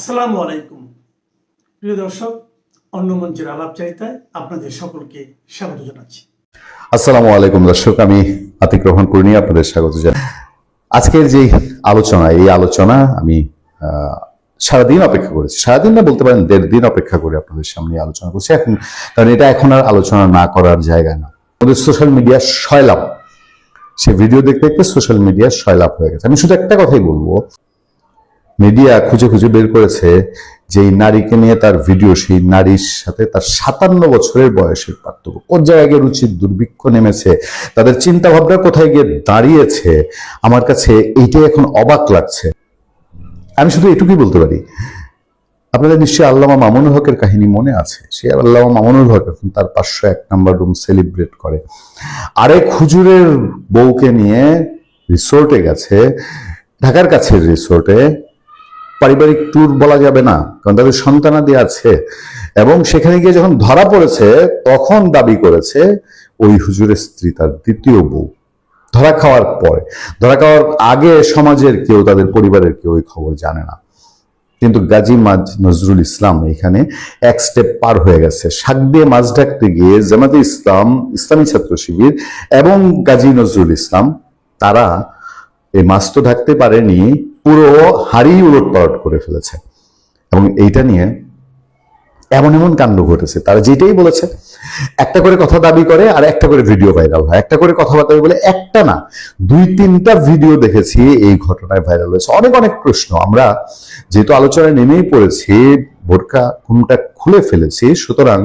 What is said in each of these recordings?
আসসালামু আলাইকুম প্রিয় দর্শক, অন্য মঞ্চের আলাপচারিতায় আপনাদের সকলকে স্বাগত জানাচ্ছি। আসসালামু আলাইকুম দর্শক, আমি আতিক রহমান কুর্নি আপনাদের স্বাগত জানাই। আজকের যে এই আলোচনা আমি সারাদিন অপেক্ষা করেছি, সারাদিন না বলতে পারেন 1.5 দিন অপেক্ষা করে আপনাদের সামনে আলোচনা করছি এখন, কারণ এটা এখন আর আলোচনা না করার জায়গা না। আমাদের সোশ্যাল মিডিয়া সয়লাভ, সে ভিডিও দেখতে দেখতে সোশ্যাল মিডিয়া সয়লাভ হয়ে গেছে। আমি শুধু একটা কথাই বলবো, মিডিয়া খুঁজে খুঁজে বের করেছে যে নারীকে নিয়ে তার ভিডিও, সেই নারীর সাথে তার 57 বছরের বয়সের পার্থক্য, কোন জায়গায় রুচির দুর্ভিক্ষ নেমেছে, তাদের চিন্তা ভাবনা কোথায় গিয়ে দাঁড়িয়েছে, আমার কাছে এইটাই এখন অবাক লাগছে। আমি শুধু এটুকুই বলতে পারি, আপনাদের নিশ্চয়ই আল্লামা মামুনুল হকের কাহিনী মনে আছে। সে আল্লামা মামুনুল হক এখন তার 501 নম্বর রুম সেলিব্রেট করে, আরেক হুজুরের বউকে নিয়ে রিসোর্টে গেছে, ঢাকার কাছের রিসোর্টে। পারিবারিক ট্যুর বলা যাবে না, কারণ তাদের সন্তানাদি আছে, এবং সেখানে গিয়ে যখন ধরা পড়েছে তখন দাবি করেছে ওই হুজুরের স্ত্রী তার দ্বিতীয় বউ। ধরা খাওয়ার আগে সমাজের কেউ, তাদের পরিবারের কেউ ওই খবর জানে না। কিন্তু গাজী নজরুল ইসলাম এখানে এক স্টেপ পার হয়ে গেছে। শাক দিয়ে মাছ ঢাকতে গিয়ে জামাতে ইসলাম, ইসলামী ছাত্র শিবির এবং গাজী নজরুল ইসলাম, তারা এই মাছ তো ঢাকতে পারেনি, পুরো হাড়ি উলটপালট করে ফেলেছে। এবং এইটা নিয়ে এমন এমন কাণ্ড ঘটেছে, তারা যেটাই বলেছে একটা করে কথা দাবি করে আর একটা করে ভিডিও ভাইরাল হয়, একটা করে কথাবার্তা বলে, একটা না 2-3টা ভিডিও দেখেছি এই ঘটনায় ভাইরাল হয়েছে। অনেক অনেক প্রশ্ন, আমরা যেহেতু আলোচনায় নেমেই পড়েছি, বোরকা কোনটা খুলে ফেলেছি, সুতরাং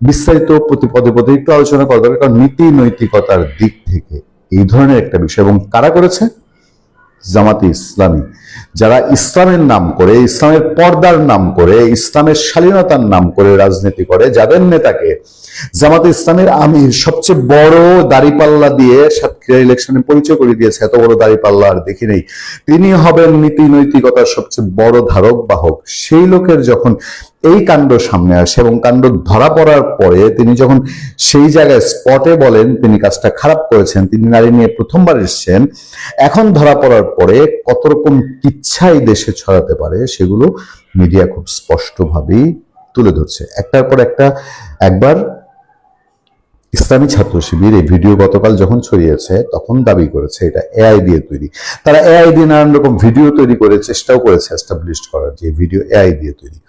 বিস্তারিত প্রতি পদে পদে একটু আলোচনা করা দরকার, কারণ নীতি নৈতিকতার দিক থেকে এই ধরনের একটা বিষয়। এবং কারা করেছে? জামাতে ইসলামী, যারা ইসলামের নাম করে, ইসলামের পর্দার নাম করে, ইসলামের শালীনতার নাম করে রাজনীতি করে, যাদের নেতাকে জামাতে ইসলামের আমির সবচেয়ে বড় দাড়িপাল্লা দিয়ে সাতক্ষীরা ইলেকশনে পরিচয় করে দিয়েছে, এত বড় দাড়িপাল্লা আর দেখি নেই, তিনি হবেন নীতি নৈতিকতার সবচেয়ে বড় ধারক বাহক। সেই লোকের যখন এই কাণ্ড সামনে আসে এবং কাণ্ড ধরা পড়ার পরে তিনি যখন সেই জায়গায় স্পটে বলেন তিনি কাজটা খারাপ করেছেন, তিনি নারী নিয়ে প্রথমবার এসেছেন, এখন ধরা পড়ার পরে কত রকম কিচ্ছাই দেশে ছড়াতে পারে সেগুলো মিডিয়া খুব স্পষ্টভাবেই তুলে ধরছে। একটার পর একটা। একবার ইসলামী ছাত্র শিবির এই ভিডিও গতকাল যখন ছড়িয়েছে তখন দাবি করেছে এটা এআই দিয়ে তৈরি। তারা এআই দিয়ে নানান রকম ভিডিও তৈরি করে চেষ্টাও করেছে এস্টাবলিশ করার যে ভিডিও এআই দিয়ে তৈরি।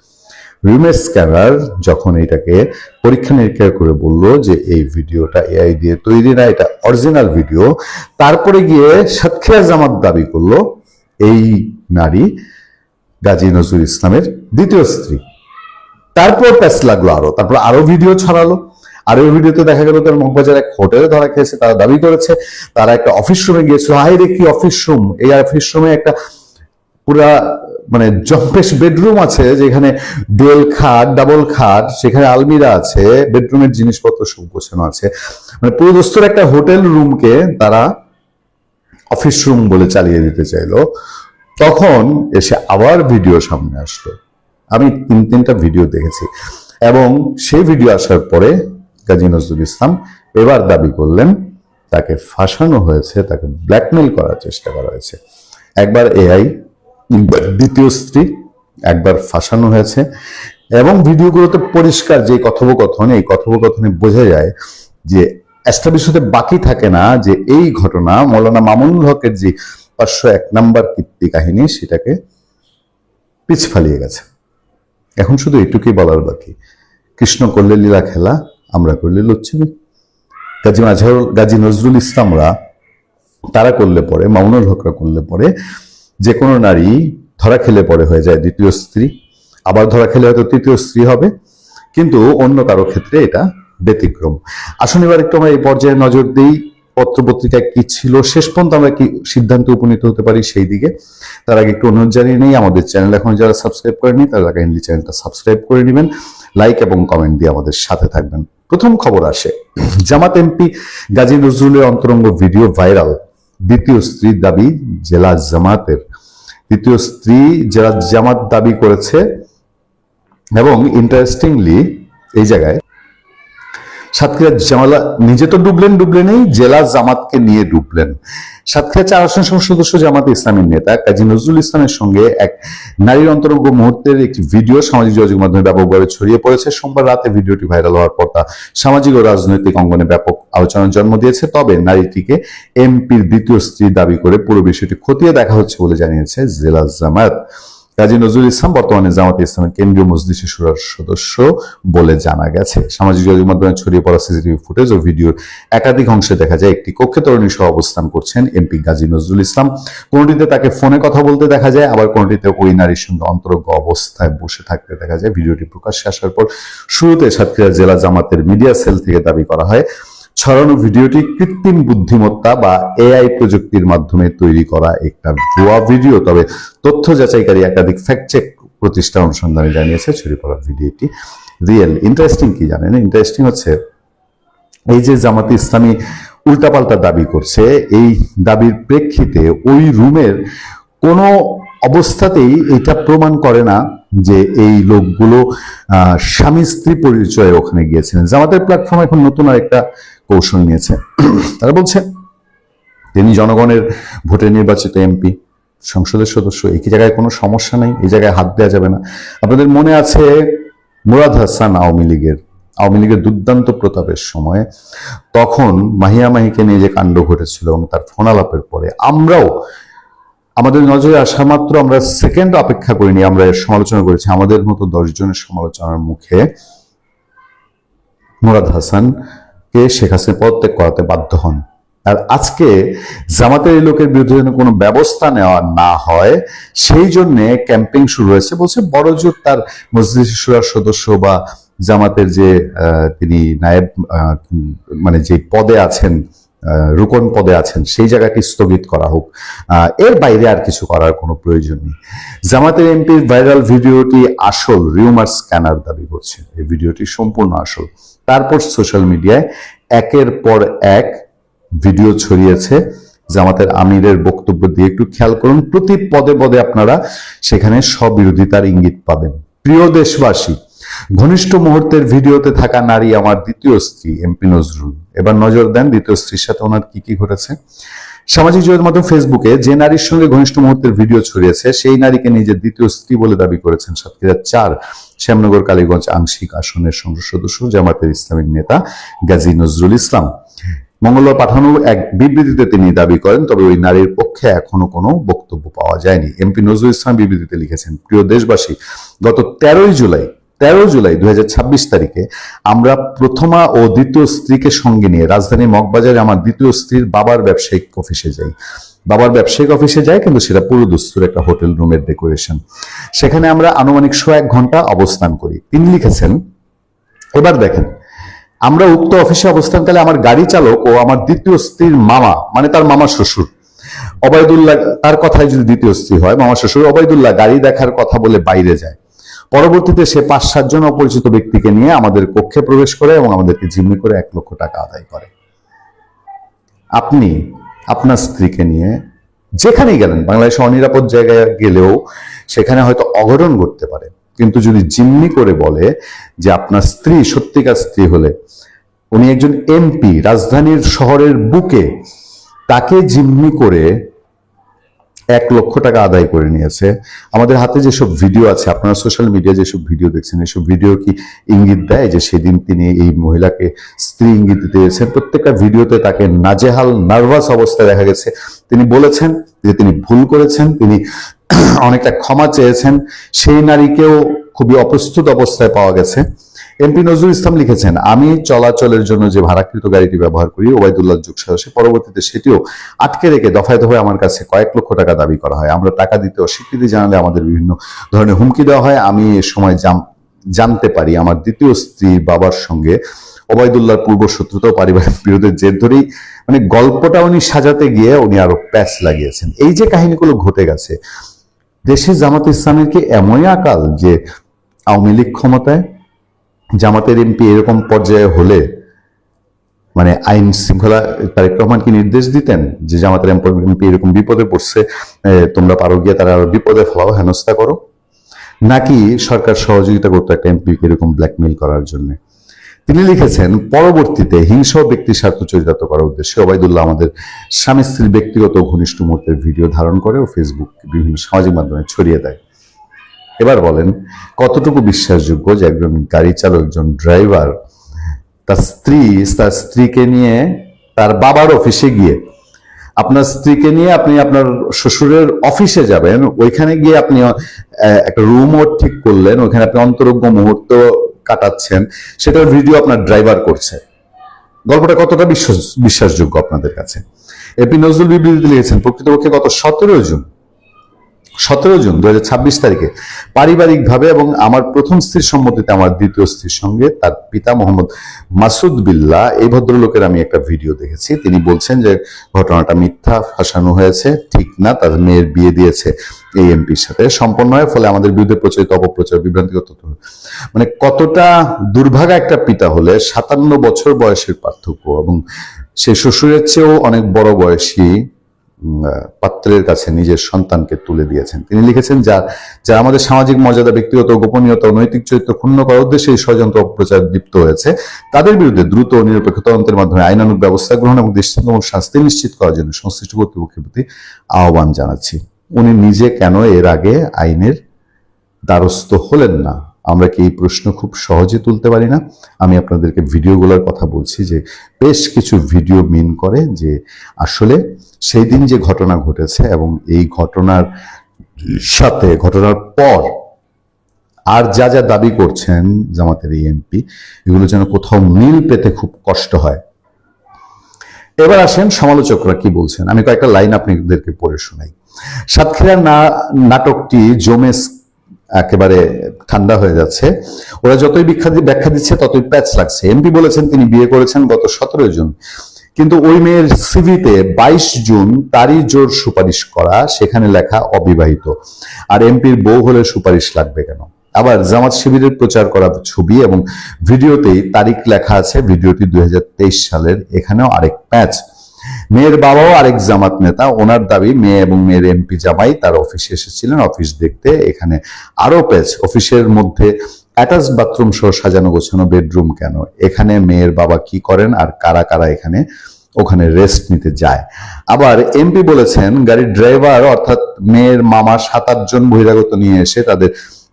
রিমেজ স্ক্যানার যখন এটাকে পরীক্ষা নিরীক্ষা করে বলল যে এই ভিডিওটা এআই দিয়ে তৈরি না, এটা অরিজিনাল ভিডিও, তারপরে গিয়ে সাতক্ষীরা জামাত দাবি করলো এই নারী গাজী নজরুল ইসলামের দ্বিতীয় স্ত্রী। তারপর প্যাচ লাগলো তারপর আরো ভিডিও ছড়ালো। আর ওই ভিডিওতে দেখা গেল তার মগবাজার এক হোটেলে ধরা খেয়েছে। তারা দাবি করেছে তারা একটা অফিস রুমে গিয়েছিল। হাই রে কি অফিস রুম! এই অফিস রুমে একটা পুরা মানে জম্পেশ বেডরুম আছে, যেখানে ডুয়েল খাট, ডাবল খাট, সেখানে আলমিরা আছে, বেডরুমের জিনিসপত্র সব গোছানো আছে। মানে পুরো দোস্তর একটা হোটেল রুমকে তারা অফিস রুম বলে চালিয়ে দিতে চাইলো। তখন এসে আবার ভিডিও সামনে আসলো। আমি 3টা ভিডিও দেখেছি, এবং সেই ভিডিও আসার পরে গাজী নজরুল ইসলাম এবার দাবি করলেন তাকে ফাঁসানো হয়েছে, তাকে ব্ল্যাকমেল করার চেষ্টা করা হয়েছে। একবার এআই, দ্বিতীয় স্ত্রী, একবার ফাঁসানো হয়েছে। এবং ভিডিওগুলোতে পরিষ্কার যে কথোপকথন, এই কথোপকথনে বোঝা যায় যে এস্টাবলিশ হতে বাকি থাকে না যে এই ঘটনা মৌলানা মামুনুল হকের যে 501 নম্বর কীর্তি কাহিনী সেটাকে পিছ ফালিয়ে গেছে। এখন শুধু এটুকুই বলার বাকি, কৃষ্ণ করলে লীলা খেলা, আমরা করলে লুচ্ছামি। গাজী নজরুল ইসলামরা তারা করলে পরে, মামুনুল হকরা করলে পরে, যে কোনো নারী ধরা খেলে পরে হয়ে যায় দ্বিতীয় স্ত্রী, আবার ধরা খেলে হয়তো তৃতীয় স্ত্রী হবে, কিন্তু অন্য কারো ক্ষেত্রে এটা ব্যতিক্রম। আসুন এবার একটু আমরা এই পর্যায়ে নজর দিই পত্রপত্রিকায় কি ছিল, শেষ পর্যন্ত আমরা কি সিদ্ধান্তে উপনীত হতে পারি সেই দিকে। তার আগে একটু অনুরোধ জানিয়ে নেই, আমাদের চ্যানেল এখন যারা সাবস্ক্রাইব করেনি তারা কাইন্ডলি চ্যানেলটা সাবস্ক্রাইব করে নেবেন, লাইক এবং কমেন্ট দিয়ে আমাদের সাথে থাকবেন। প্রথম খবর আসে, জামাত এমপি গাজী নজরুলের অন্তরঙ্গ ভিডিও ভাইরাল। দ্বিতীয় স্ত্রীর দাবি জেলা জামাতের, দ্বিতীয় স্ত্রী জেলা জামাত দাবি করেছে। এবং ইন্টারেস্টিংলি এই জায়গায় সাতক্ষীরা জামালা নিজে তো ডুবলেনই, জেলা জামাতকে নিয়ে ডুবলেন। সাতক্ষীরা 4 আসন সংসদ সদস্য জামাতে ইসলামীর নেতা কাজী নজরুল ইসলামের সঙ্গে এক নারীর অন্তরঙ্গ মুহূর্তের একটি ভিডিও সামাজিক যোগাযোগ মাধ্যমে ব্যাপকভাবে ছড়িয়ে পড়েছে। সোমবার রাতে ভিডিওটি ভাইরাল হওয়ার পর তা সামাজিক ও রাজনৈতিক অঙ্গনে ব্যাপক আলোচনার জন্ম দিয়েছে। তবে নারীটিকে এমপির দ্বিতীয় স্ত্রী দাবি করে পুরো বিষয়টি খতিয়ে দেখা হচ্ছে বলে জানিয়েছে জেলা জামায়াত। কাজী নজরুল ইসলাম বর্তমানে জামাতে ইসলামের কেন্দ্রীয় মজলিসে শুরার সদস্য বলে জানা গেছে। সামাজিক যোগাযোগ মাধ্যমে ছড়িয়ে পড়া সিসিটিভি ফুটেজ ও ভিডিওর একাধিক অংশে দেখা যায় একটি কক্ষে তরুণী সহ অবস্থান করছেন এমপি কাজী নজরুল ইসলাম। কোনটিতে তাকে ফোনে কথা বলতে দেখা যায়, আবার কোনটিতে ওই নারীর সঙ্গে অন্তরঙ্গ অবস্থায় বসে থাকতে দেখা যায়। ভিডিওটি প্রকাশ্যে আসার পর শুরুতে সাতক্ষীরা জেলা জামাতের মিডিয়া সেল থেকে দাবি করা হয় ছড়ানো ভিডিওটি কৃত্রিম বুদ্ধিমত্তা বা এআই প্রযুক্তির মাধ্যমে তৈরি করা একটা ভুয়া ভিডিও। তবে তথ্য যাচাইকারী একাধিক ফ্যাক্ট চেক প্রতিষ্ঠান অনুসন্ধানে জানিয়েছে ছড়িয়ে পড়া ভিডিওটি রিয়েল। ইন্টারেস্টিং কি জানেন? ইন্টারেস্টিং হচ্ছে এই যে জামাতে ইসলামী উল্টাপাল্টা দাবি করছে, এই দাবির প্রেক্ষিতে ওই রুমের কোনো অবস্থাতেই এটা প্রমাণ করে না যে এই লোকগুলো স্বামী স্ত্রী পরিচয়ে ওখানে গিয়েছিলেন। জামাতের প্ল্যাটফর্ম এখন নতুন আরেকটা কৌশল নিয়েছে। তারা বলছে তিনি জনগণের ভোটে নির্বাচিত এমপি, সংসদের সদস্য, এই জায়গায় কোনো সমস্যা নেই, এই জায়গায় হাত দেওয়া যাবে না। আপনাদের মনে আছে মুরাদ হাসান আওয়ামী লীগের দুর্দান্ত প্রতাপের সময় তখন মাহিয়া মাহিকে নিয়ে যে কাণ্ড ঘটেছিল এবং তার ফোনালাপের পরে আমরাও আমাদের নজরে আসা মাত্র আমরা সেকেন্ড অপেক্ষা করিনি, আমরা এর সমালোচনা করেছি। আমাদের মতো 10 জনের সমালোচনার মুখে মুরাদ হাসানকে শেখ হাসিনা পদত্যাগ করাতে বাধ্য হন। আর আজকে জামাতের এই লোকের বিরুদ্ধে যেন কোনো ব্যবস্থা নেওয়া না হয় সেই জন্য ক্যাম্পেইন শুরু হয়েছে। বলছে বড়জোর তার মজলিস শুরার সদস্য বা জামাতের যে তিনি নায়েব মানে যে পদে আছেন, রুকন পদে আছেন, সেই জায়গাটি স্থগিত করা হোক, এর বাইরে আর কিছু করার কোনো প্রয়োজন নেই। জামাতের এমপির ভাইরাল ভিডিওটি আসল, রিউমার স্ক্যানার দাবি করছে এই ভিডিওটি সম্পূর্ণ আসল। তারপর সোশ্যাল মিডিয়ায় একের পর এক ভিডিও ছড়িয়েছে জামাতের আমিরের বক্তব্য দিয়ে। একটু খেয়াল করুন, প্রতি পদে পদে আপনারা সেখানে স্ববিরোধিতার ইঙ্গিত পাবেন। প্রিয় দেশবাসী, ঘনিষ্ঠ মুহূর্তের ভিডিওতে থাকা নারী আমার দ্বিতীয় স্ত্রী এমপি নজরুল। এবার নজর দেন দ্বিতীয় স্ত্রীর সাথে ওনার কি কি ঘটেছে। সামাজিক যোগাযোগ মাধ্যম ফেসবুকে যে নারীর সঙ্গে ঘনিষ্ঠ মুহূর্তের ভিডিও ছড়িয়েছে সেই নারীকে নিজের দ্বিতীয় স্ত্রী বলে দাবি করেছেন সাতক্ষীরা 4 শ্যামনগর কালীগঞ্জ আংশিক আসনের সংসদ সদস্য জামাতের ইসলামীর নেতা গাজী নজরুল ইসলাম। মঙ্গলবার পাঠানো এক বিবৃতিতে তিনি দাবি করেন, তবে ওই নারীর পক্ষে এখনো কোনো বক্তব্য পাওয়া যায়নি। এমপি নজরুল ইসলাম বিবৃতিতে লিখেছেন, প্রিয় দেশবাসী, গত 13 জুলাই 2026 তারিখে আমরা প্রথমা ও দ্বিতীয় স্ত্রীকে সঙ্গে নিয়ে রাজধানীর মগবাজারে আমার দ্বিতীয় স্ত্রীর বাবার ব্যবসায়িক অফিসে যাই, কিন্তু সেটা পুরো দস্তুর একটা হোটেল রুমের ডেকোরেশন। সেখানে আমরা আনুমানিক 1 ঘন্টা অবস্থান করি। তিনি লিখেছেন, এবার দেখেন, আমরা উক্ত অফিসে অবস্থানকালে আমার গাড়ি চালক ও আমার দ্বিতীয় স্ত্রীর মামা, মানে তার মামা শ্বশুর ওবায়দুল্লাহ, তার কথায় যদি দ্বিতীয় স্ত্রী হয়, মামা শ্বশুর ওবায়দুল্লাহ গাড়ি দেখার কথা বলে বাইরে যায়। পরবর্তীতে সে 5-7 জন অপরিচিত ব্যক্তিকে নিয়ে আমাদের কক্ষে প্রবেশ করে এবং আমাদেরকে জিম্মি করে 1 লক্ষ টাকা আদায় করে। আপনি আপনার স্ত্রীকে নিয়ে যেখানেই গেলেন, বাংলাদেশে অনিরাপদ জায়গায় গেলেও সেখানে হয়তো অঘটন ঘটতে পারে, কিন্তু যদি জিম্মি করে বলে যে আপনার স্ত্রী সত্যিকার স্ত্রী হলে, উনি একজন এমপি, রাজধানীর শহরের বুকে, তাকে জিম্মি করে 1 লক্ষ টাকা আদায় করে নিয়েছে। আমাদের হাতে যেসব ভিডিও আছে, আপনারা সোশ্যাল মিডিয়া যেসব ভিডিও দেখছেন, এসব ভিডিও কি ইঙ্গিত দেয় যে সেদিন তিনি এই মহিলাকে স্ত্রী ইঙ্গিত দিতে গেছেন? প্রত্যেকটা ভিডিওতে তাকে নাজেহাল, নার্ভাস অবস্থায় দেখা গেছে। তিনি বলেছেন যে তিনি ভুল করেছেন, তিনি অনেকটা ক্ষমা চেয়েছেন। সেই নারীকেও খুবই অপ্রস্তুত অবস্থায় পাওয়া গেছে। এমপি নজরুল ইসলাম লিখেছেন, আমি চলাচলের জন্য যে ভাড়াকৃত গাড়িটি ব্যবহার করি ওবায়দুল্লাহ যোগসাহসে, পরবর্তীতে সেটিও আটকে রেখে দফায় দফায় আমার কাছে কয়েক লক্ষ টাকা দাবি করা হয়। আমরা টাকা দিতে অস্বীকৃতি জানালে আমাদের বিভিন্ন ধরনের হুমকি দেওয়া হয়। আমি এ সময় জানতে পারি আমার দ্বিতীয় স্ত্রী বাবার সঙ্গে ওবায়দুল্লাহর পূর্ব শত্রুতা ও পারিবারিক বিরোধের জের ধরেই, মানে গল্পটা উনি সাজাতে গিয়ে উনি আরো প্যাচ লাগিয়েছেন। এই যে কাহিনীগুলো ঘটে গেছে, দেশে জামাত ইসলামের কি এমনই আকাল যে আওয়ামী লীগ ক্ষমতায়, জামাতের এমপি এরকম পর্যায়ে হলে মানে আইন শৃঙ্খলা তারেক রহমান কি নির্দেশ দিতেন যে জামাতের এমপি এরকম বিপদে পড়ছে, তোমরা পারো গিয়ে তারা আরো বিপদে ফেলাও, হেনস্থা করো? নাকি সরকার সহযোগিতা করতো একটা এমপি এরকম ব্ল্যাকমেইল করার জন্য? তিনি লিখেছেন, পরবর্তীতে হিংসা ও ব্যক্তি স্বার্থ চরিতার্থ করার উদ্দেশ্যে ওবায়দুল্লাহ আমাদের স্বামী স্ত্রীর ব্যক্তিগত ঘনিষ্ঠ মুহূর্তের ভিডিও ধারণ করে ও ফেসবুক বিভিন্ন সামাজিক মাধ্যমে ছড়িয়ে দেয়। এবার বলেন, কতটুকু বিশ্বাসযোগ্য যে একজন গাড়ি চালক, একজন ড্রাইভার তার স্ত্রীকে নিয়ে তার বাবার অফিসে গিয়ে, আপনার স্ত্রীকে নিয়ে আপনি আপনার শ্বশুরের অফিসে যাবেন, ওইখানে গিয়ে আপনি একটা রুমও ঠিক করলেন, ওইখানে আপনি অন্তরঙ্গ মুহূর্ত কাটাচ্ছেন, সেটার ভিডিও আপনার ড্রাইভার করছে। গল্পটা কতটা বিশ্বাসযোগ্য আপনাদের কাছে? এপি নজরুল বিবৃতিতে লিখেছেন, প্রকৃতপক্ষে গত 17 জুন 2026 তারিখে পারিবারিকভাবে এবং আমার প্রথম স্ত্রীর সম্মতিতে আমার দ্বিতীয় স্ত্রীর সঙ্গে তার পিতা মোহাম্মদ মাসুদ বিল্লাহ, এই ভদ্রলোকের আমি একটা ভিডিও দেখেছি। তিনি বলছেন যে ঘটনাটা মিথ্যা, ফাঁসানো হয়েছে, ঠিক না, তার মেয়ের বিয়ে দিয়েছে এই এমপির সাথে, সম্পন্ন হয়, ফলে আমাদের বিরুদ্ধে প্রচলিত অপপ্রচার, বিভ্রান্তিকর তথ্য। মানে কতটা দুর্ভাগা একটা পিতা হলে 57 বছর বয়সের পার্থক্য এবং সে শ্বশুরের চেয়েও অনেক বড় বয়সী পাত্রের কাছে নিজের সন্তানকে তুলে দিয়েছেন। তিনি লিখেছেন, যারা আমাদের সামাজিক মর্যাদা, ব্যক্তিগত গোপনীয়তা ও নৈতিক চরিত্র ক্ষুণ্ণ করার উদ্দেশ্যে এই ষড়যন্ত্র অপপ্রচার লিপ্ত হয়েছে, তাদের বিরুদ্ধে দ্রুত ও নিরপেক্ষ তদন্তের মাধ্যমে আইনানুগ ব্যবস্থা গ্রহণ এবং দৃষ্টান্তমূলক শাস্তি নিশ্চিত করার জন্য সংশ্লিষ্ট কর্তৃপক্ষের প্রতি আহ্বান জানাচ্ছি। উনি নিজে কেন এর আগে আইনের দ্বারস্থ হলেন না? আমরা কি এই প্রশ্ন খুব সহজে তুলতে পারি না? আমি আপনাদেরকে ভিডিওগুলোর কথা বলছি, যে বেশ কিছু ভিডিও মিন করে যে আসলে সেই দিন যে ঘটনা ঘটেছে এবং এই ঘটনার সাথে, ঘটনার পর আর যা যা দাবি করছেন জামাতের এই এমপি, এগুলো যেন কোথাও মিল পেতে খুব কষ্ট হয়। এবার আসেন সমালোচকরা কি বলছেন, আমি কয়েকটা লাইন আপনাদেরকে পড়ে শোনাই। সাতক্ষীরার নাটকটি জমে একেবারে ঠান্ডা হয়ে যাচ্ছে, ওরা যতই ব্যাখ্যা দিচ্ছে ততই প্যাচ লাগছে। এমপি বলেছেন তিনি বিয়ে করেছেন গত 17 জুন, কিন্তু ওই মেয়ের সিভিতে 22 জুন তারই জোর সুপারিশ করা, সেখানে লেখা অবিবাহিত। আর এমপির বউ হলে সুপারিশ লাগবে কেন? আবার জামাত শিবিরের প্রচার করা ছবি এবং ভিডিওতেই তারিখ লেখা আছে, ভিডিওটি 2023 সালের, এখানেও আরেক প্যাচ। মেয়ের বাবাও আরেক জামাত নেতা, ওনার দাবি মেয়ে এবং মেয়ের এমপি জামাই তার অফিসে এসেছিলেন অফিস দেখতে, এখানে আরো প্যাচ। অফিসের মধ্যে অ্যাটাচ বাথরুম সহ সাজানো গোছানো বেডরুম কেন? এখানে মেয়ের বাবা কি করেন আর কারা কারা ওখানে রেস্ট নিতে যায়? আবার এমপি বলেছেন গাড়ির ড্রাইভার অর্থাৎ মেয়ের মামা 7-8 জন বহিরাগত নিয়ে এসে তাদের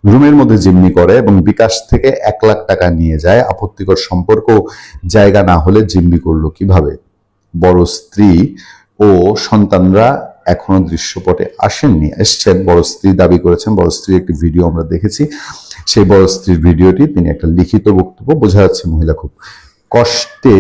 রুমের মধ্যে জিম্মি করে এবং বিকাশ থেকে 1 লাখ টাকা নিয়ে যায়। আপত্তিকর সম্পর্ক জায়গা না হলে জিম্মি করলো কিভাবে? বড় স্ত্রী ও সন্তানরা এখনো দৃশ্যপটে আসেননি, এসছেন। বড় স্ত্রী দাবি করেছেন, বড় স্ত্রীর একটি ভিডিও আমরা দেখেছি, সেই বড় স্ত্রীর ভিডিওটি তিনি একটা লিখিত বক্তব্য, বোঝা যাচ্ছে মহিলা খুব কষ্টে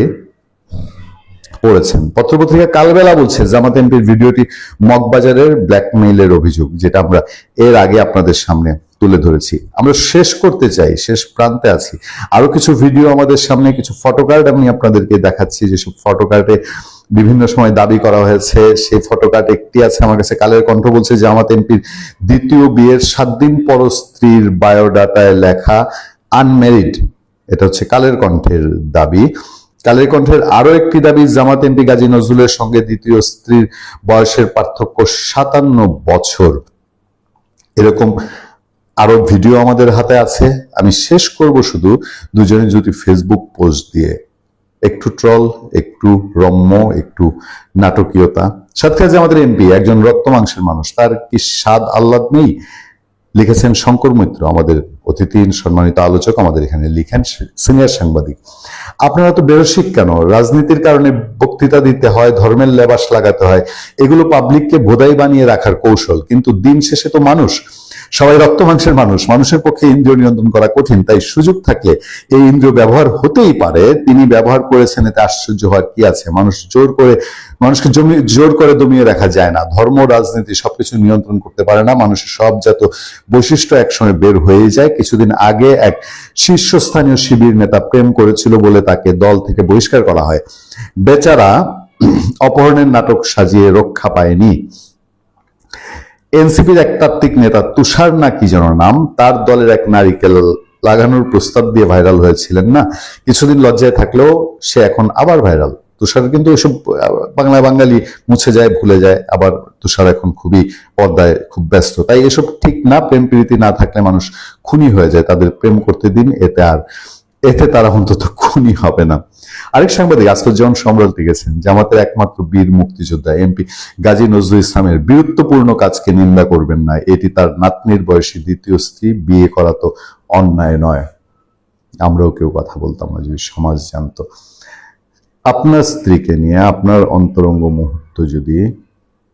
পড়েছেন। পত্রপত্রিকা কালবেলা বলছে জামাত এমপির ভিডিওটি মগবাজারের ব্ল্যাকমেইলের অভিযোগ, যেটা আমরা এর আগে আপনাদের সামনে তুলে ধরেছি। আমরা শেষ করতে চাই, শেষ প্রান্তে আছি। আরো কিছু ভিডিও আমাদের সামনে, কিছু ফটোকার্ড আমি আপনাদেরকে দেখাচ্ছি, যেসব ফটোকার্ডে বিভিন্ন সময় দাবি করা হয়েছে। সেই ফটোকার্ড একটি আছে আমার কাছে, কালের কণ্ঠ বলছে জামাত এমপির দ্বিতীয় বিয়ের 7 দিন পর স্ত্রীর বায়োডাটায় লেখা আনম্যারিড। এটা হচ্ছে কালের কণ্ঠের দাবি। কালের কণ্ঠের আরো একটি দাবি, জামাত এমপি গাজী নজরুলের সঙ্গে দ্বিতীয় স্ত্রীর বয়সের পার্থক্য 57 বছর। এরকম আরো ভিডিও আমাদের হাতে আছে। আমি শেষ করব শুধু দুজনে যদি ফেসবুক পোস্ট দিয়ে, একটু ট্রল, একটু রম্য, একটু নাটকীয়তা। সাতক্ষীরা আমাদের এমপি একজন রক্ত মাংসের মানুষ, তার কি স্বাদ আহ্লাদ নেই? লিখেছেন শঙ্কর মৈত্র, আমাদের অতিথি সম্মানিত আলোচক, আমাদের এখানে লিখেন, সিনিয়র সাংবাদিক। আপনারা তো বেরসিক কেন? রাজনীতির কারণে বক্তৃতা দিতে হয়, ধর্মের লেবাস লাগাতে হয়, এগুলো পাবলিককে বোধাই বানিয়ে রাখার কৌশল, কিন্তু দিন শেষে তো মানুষ, সবাই রক্ত মাংসের মানুষ, মানুষের পক্ষে ইন্দ্রিয় নিয়ন্ত্রণ করা কঠিন। তাই সুযোগ থাকলে এই ইন্দ্রিয় ব্যবহার হতেই পারে। তিনি ব্যবহার করেছেন, এতে আশ্চর্য হওয়ার কি আছে? মানুষকে জোর করে দমিয়ে রাখা যায় না। ধর্ম, রাজনীতি সবকিছু নিয়ন্ত্রণ করতে পারে না। মানুষের সবজাত বৈশিষ্ট্য একসময় বের হয়ে যায়। কিছুদিন আগে এক শীর্ষস্থানীয় শিবির নেতা প্রেম করেছিল বলে তাকে দল থেকে বহিষ্কার করা হয়। বেচারা অপহরণের নাটক সাজিয়ে রক্ষা পায়নি। এনসিপির এক তাত্ত্বিক নেতা তুষার না কি যেন নাম, তার দলের এক নারীকে লাগানোর প্রস্তাব দিয়ে ভাইরাল হয়েছিলেন না? কিছুদিন লজ্জায় থাকলেও সে এখন আবার ভাইরাল। তুষার কিন্তু এসব বাঙালি মুছে যায়, ভুলে যায়। আবার তুষার এখন খুবই পর্দায় খুব ব্যস্ত, তাই এসব ঠিক না। প্রেম প্রীতি না থাকলে মানুষ খুনি হয়ে যায়, তাদের প্রেম করতে দিন, এতে আর এতে তারা অন্তত খুনি হবে না। আরেক সাংবাদিক আসফাজ্জামান সম্রাট লিখেছেন, জামাতের একমাত্র বীর মুক্তিযোদ্ধা এমপি গাজী নজরুল ইসলামের বীরত্বপূর্ণ কাজকে নিন্দা করবেন না, এটি তার নাতনির বয়সী দ্বিতীয় স্ত্রী, বিয়ে করা তো অন্যায় নয়। আমরাও কেউ কথা বলতাম না যদি সমাজ জানতো। আপনার স্ত্রীকে নিয়ে আপনার অন্তরঙ্গ মুহূর্ত যদি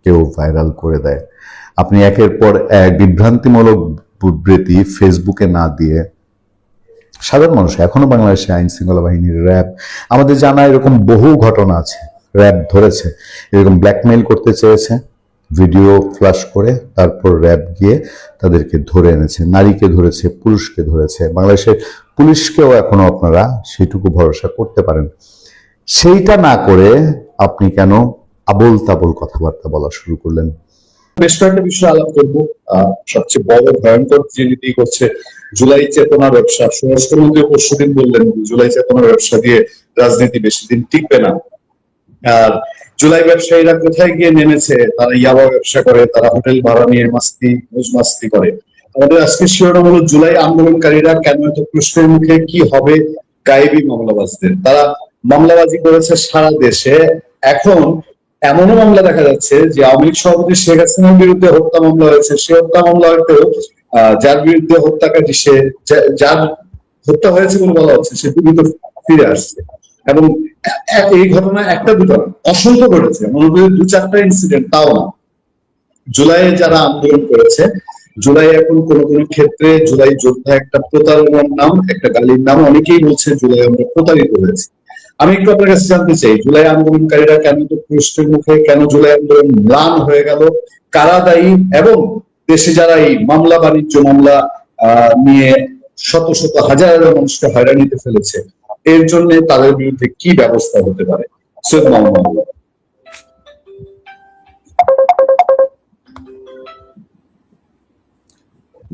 কেউ ভাইরাল করে দেয়, আপনি একের পর এক বিভ্রান্তিমূলক বিবৃতি ফেসবুকে না দিয়ে, সাধারণ মানুষ এখনো বাংলাদেশে আইন শৃঙ্খলা বাহিনীর, র্যাব, আমাদের জানা এরকম বহু ঘটনা আছে, র্যাব ধরেছে, এরকম ব্ল্যাকমেইল করতে চেয়েছে, ভিডিও ফ্ল্যাশ করে তারপর র্যাব গিয়ে তাদেরকে ধরে এনেছে, নারীকে ধরেছে, পুরুষকে ধরেছে। বাংলাদেশের পুলিশকেও এখনো আপনারা সেইটুকু ভরসা করতে পারেন। সেইটা না করে আপনি কেন আবোল তাবোল কথাবার্তা বলা শুরু করলেন? বেশ কয়েকটা বিষয় আলাপ করবো। সবচেয়ে বড় ভয়ঙ্কর জিনিসটি হচ্ছে জুলাই চেতনা ব্যবসা। স্বরাষ্ট্রমন্ত্রী পরশুদিন বললেন জুলাই চেতনা ব্যবসা দিয়ে রাজনীতি বেশি দিন টিকবে না। আর জুলাই ব্যবসায়ীরা কোথায় গিয়ে নেমেছে? তারা ইয়াবা ব্যবসা করে, তারা হোটেল ভাড়া নিয়ে মাস্তি করে। আমাদের আজকে শিরোনাম হলো জুলাই আন্দোলনকারীরা কেন এত প্রশ্নের মুখে, কি হবে গায়েবী মামলাবাজদের। তারা মামলাবাজি করেছে সারা দেশে। এখন এমনও মামলা দেখা যাচ্ছে যে আওয়ামী লীগ সভাপতি শেখ হাসিনার বিরুদ্ধে হত্যা মামলা হয়েছে, সে হত্যা মামলা হয়তো যার বিরুদ্ধে হত্যাকারী, যার হত্যা হয়েছে বলে বলা হচ্ছে, সে জীবিত ফিরে আসছে। এবং এই ঘটনা একটা দুটো অসংখ্য ঘটেছে, মনে করি 2-4টা ইনসিডেন্ট, তাও না। জুলাইয়ে যারা আন্দোলন করেছে, জুলাই এখন কোন কোন ক্ষেত্রে জুলাই যোদ্ধা একটা প্রতারণার নাম, একটা গালির নাম। অনেকেই বলছে জুলাই আমরা প্রতারিত হয়েছি। আমি একটু আপনার কাছে জানতে চাই, জুলাই আন্দোলনকারীরা কেন তো প্রশ্নের মুখে, কেন জুলাই আন্দোলন ম্লান হয়ে গেল, কারা দায়ী, এবং দেশে যারা এই মামলা বাণিজ্য মামলা নিয়ে শত শত হাজার হাজার মানুষকে হয়রানিতে ফেলেছে, এর জন্য তাদের বিরুদ্ধে কি ব্যবস্থা হতে পারে? সৈয়দ মোহাম্মদ।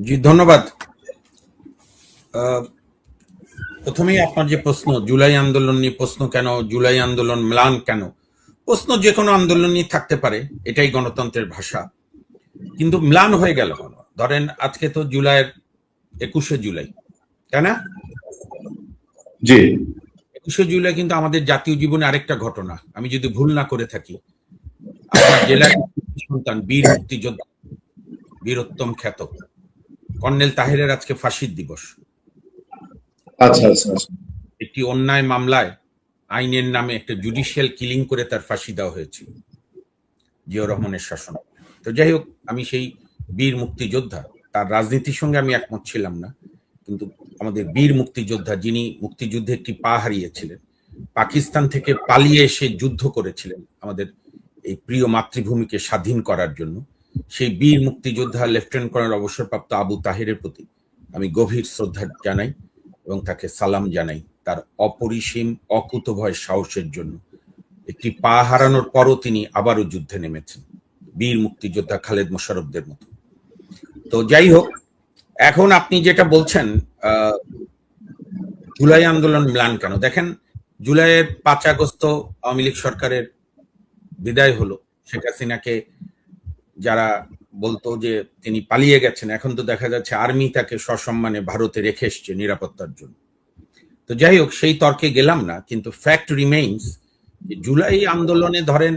জি, ধন্যবাদ। প্রথমেই আপনার যে প্রশ্ন, জুলাই আন্দোলন নিয়ে প্রশ্ন, কেন জুলাই আন্দোলন ম্লান কেন, প্রশ্ন যে কোনো আন্দোলন নিয়ে থাকতে পারে, এটাই গণতন্ত্রের ভাষা। কিন্তু ম্লান হয়ে গেল কেন? ধরেন আজকে তো জুলাইয়ের 21শে জুলাই, তাই না? জি, 21শে জুলাই কিন্তু আমাদের জাতীয় জীবনে আরেকটা ঘটনা, আমি যদি ভুল না করে থাকি। আপনার জেলার সন্তান, বীর মুক্তিযোদ্ধা, বীরোত্তম খ্যাত কর্নেল তাহেরের আজকে ফাঁসির দিবস। আচ্ছা আচ্ছা আচ্ছা। একটি অন্যায় মামলায় আইনের নামে একটা জুডিশিয়াল কিলিং করে তার ফাঁসি দেওয়া হয়েছিল জিয়াউর রহমানের শাসন। তো যাই হোক, আমি সেই বীর মুক্তিযোদ্ধা, তার রাজনীতির সঙ্গে আমি একমত ছিলাম না, কিন্তু আমাদের বীর মুক্তিযোদ্ধা, যিনি মুক্তিযুদ্ধে একটি পা হারিয়েছিলেন, পাকিস্তান থেকে পালিয়ে এসে যুদ্ধ করেছিলেন আমাদের এই প্রিয় মাতৃভূমিকে স্বাধীন করার জন্য, সেই বীর মুক্তিযোদ্ধা লেফটেন্যান্ট কর্নেল অবসরপ্রাপ্ত আবু তাহেরের প্রতি আমি গভীর শ্রদ্ধা জানাই এবং তাকে সালাম জানাই তার অপরিসীম অকুতভয় সাহসের জন্য। একটি পা হারানোর পরও তিনি আবারও যুদ্ধে নেমেছেন, বীর মুক্তিযোদ্ধা খালেদ মোশাররফদের মতো। তো যাই হোক, এখন আপনি যেটা বলছেন জুলাই আন্দোলন ম্লান কেন, দেখেন জুলাইয়ের 5 আগস্ট আওয়ামী লীগ সরকারের বিদায় হলো। শেখ হাসিনাকে যারা বলতো যে তিনি পালিয়ে গেছেন, এখন তো দেখা যাচ্ছে আর্মি তাকে সসম্মানে ভারতে রেখে এসছে নিরাপত্তার জন্য। তো যাই হোক, সেই তর্কে গেলাম না, কিন্তু ফ্যাক্ট রিমেইনস, জুলাই আন্দোলনে ধরেন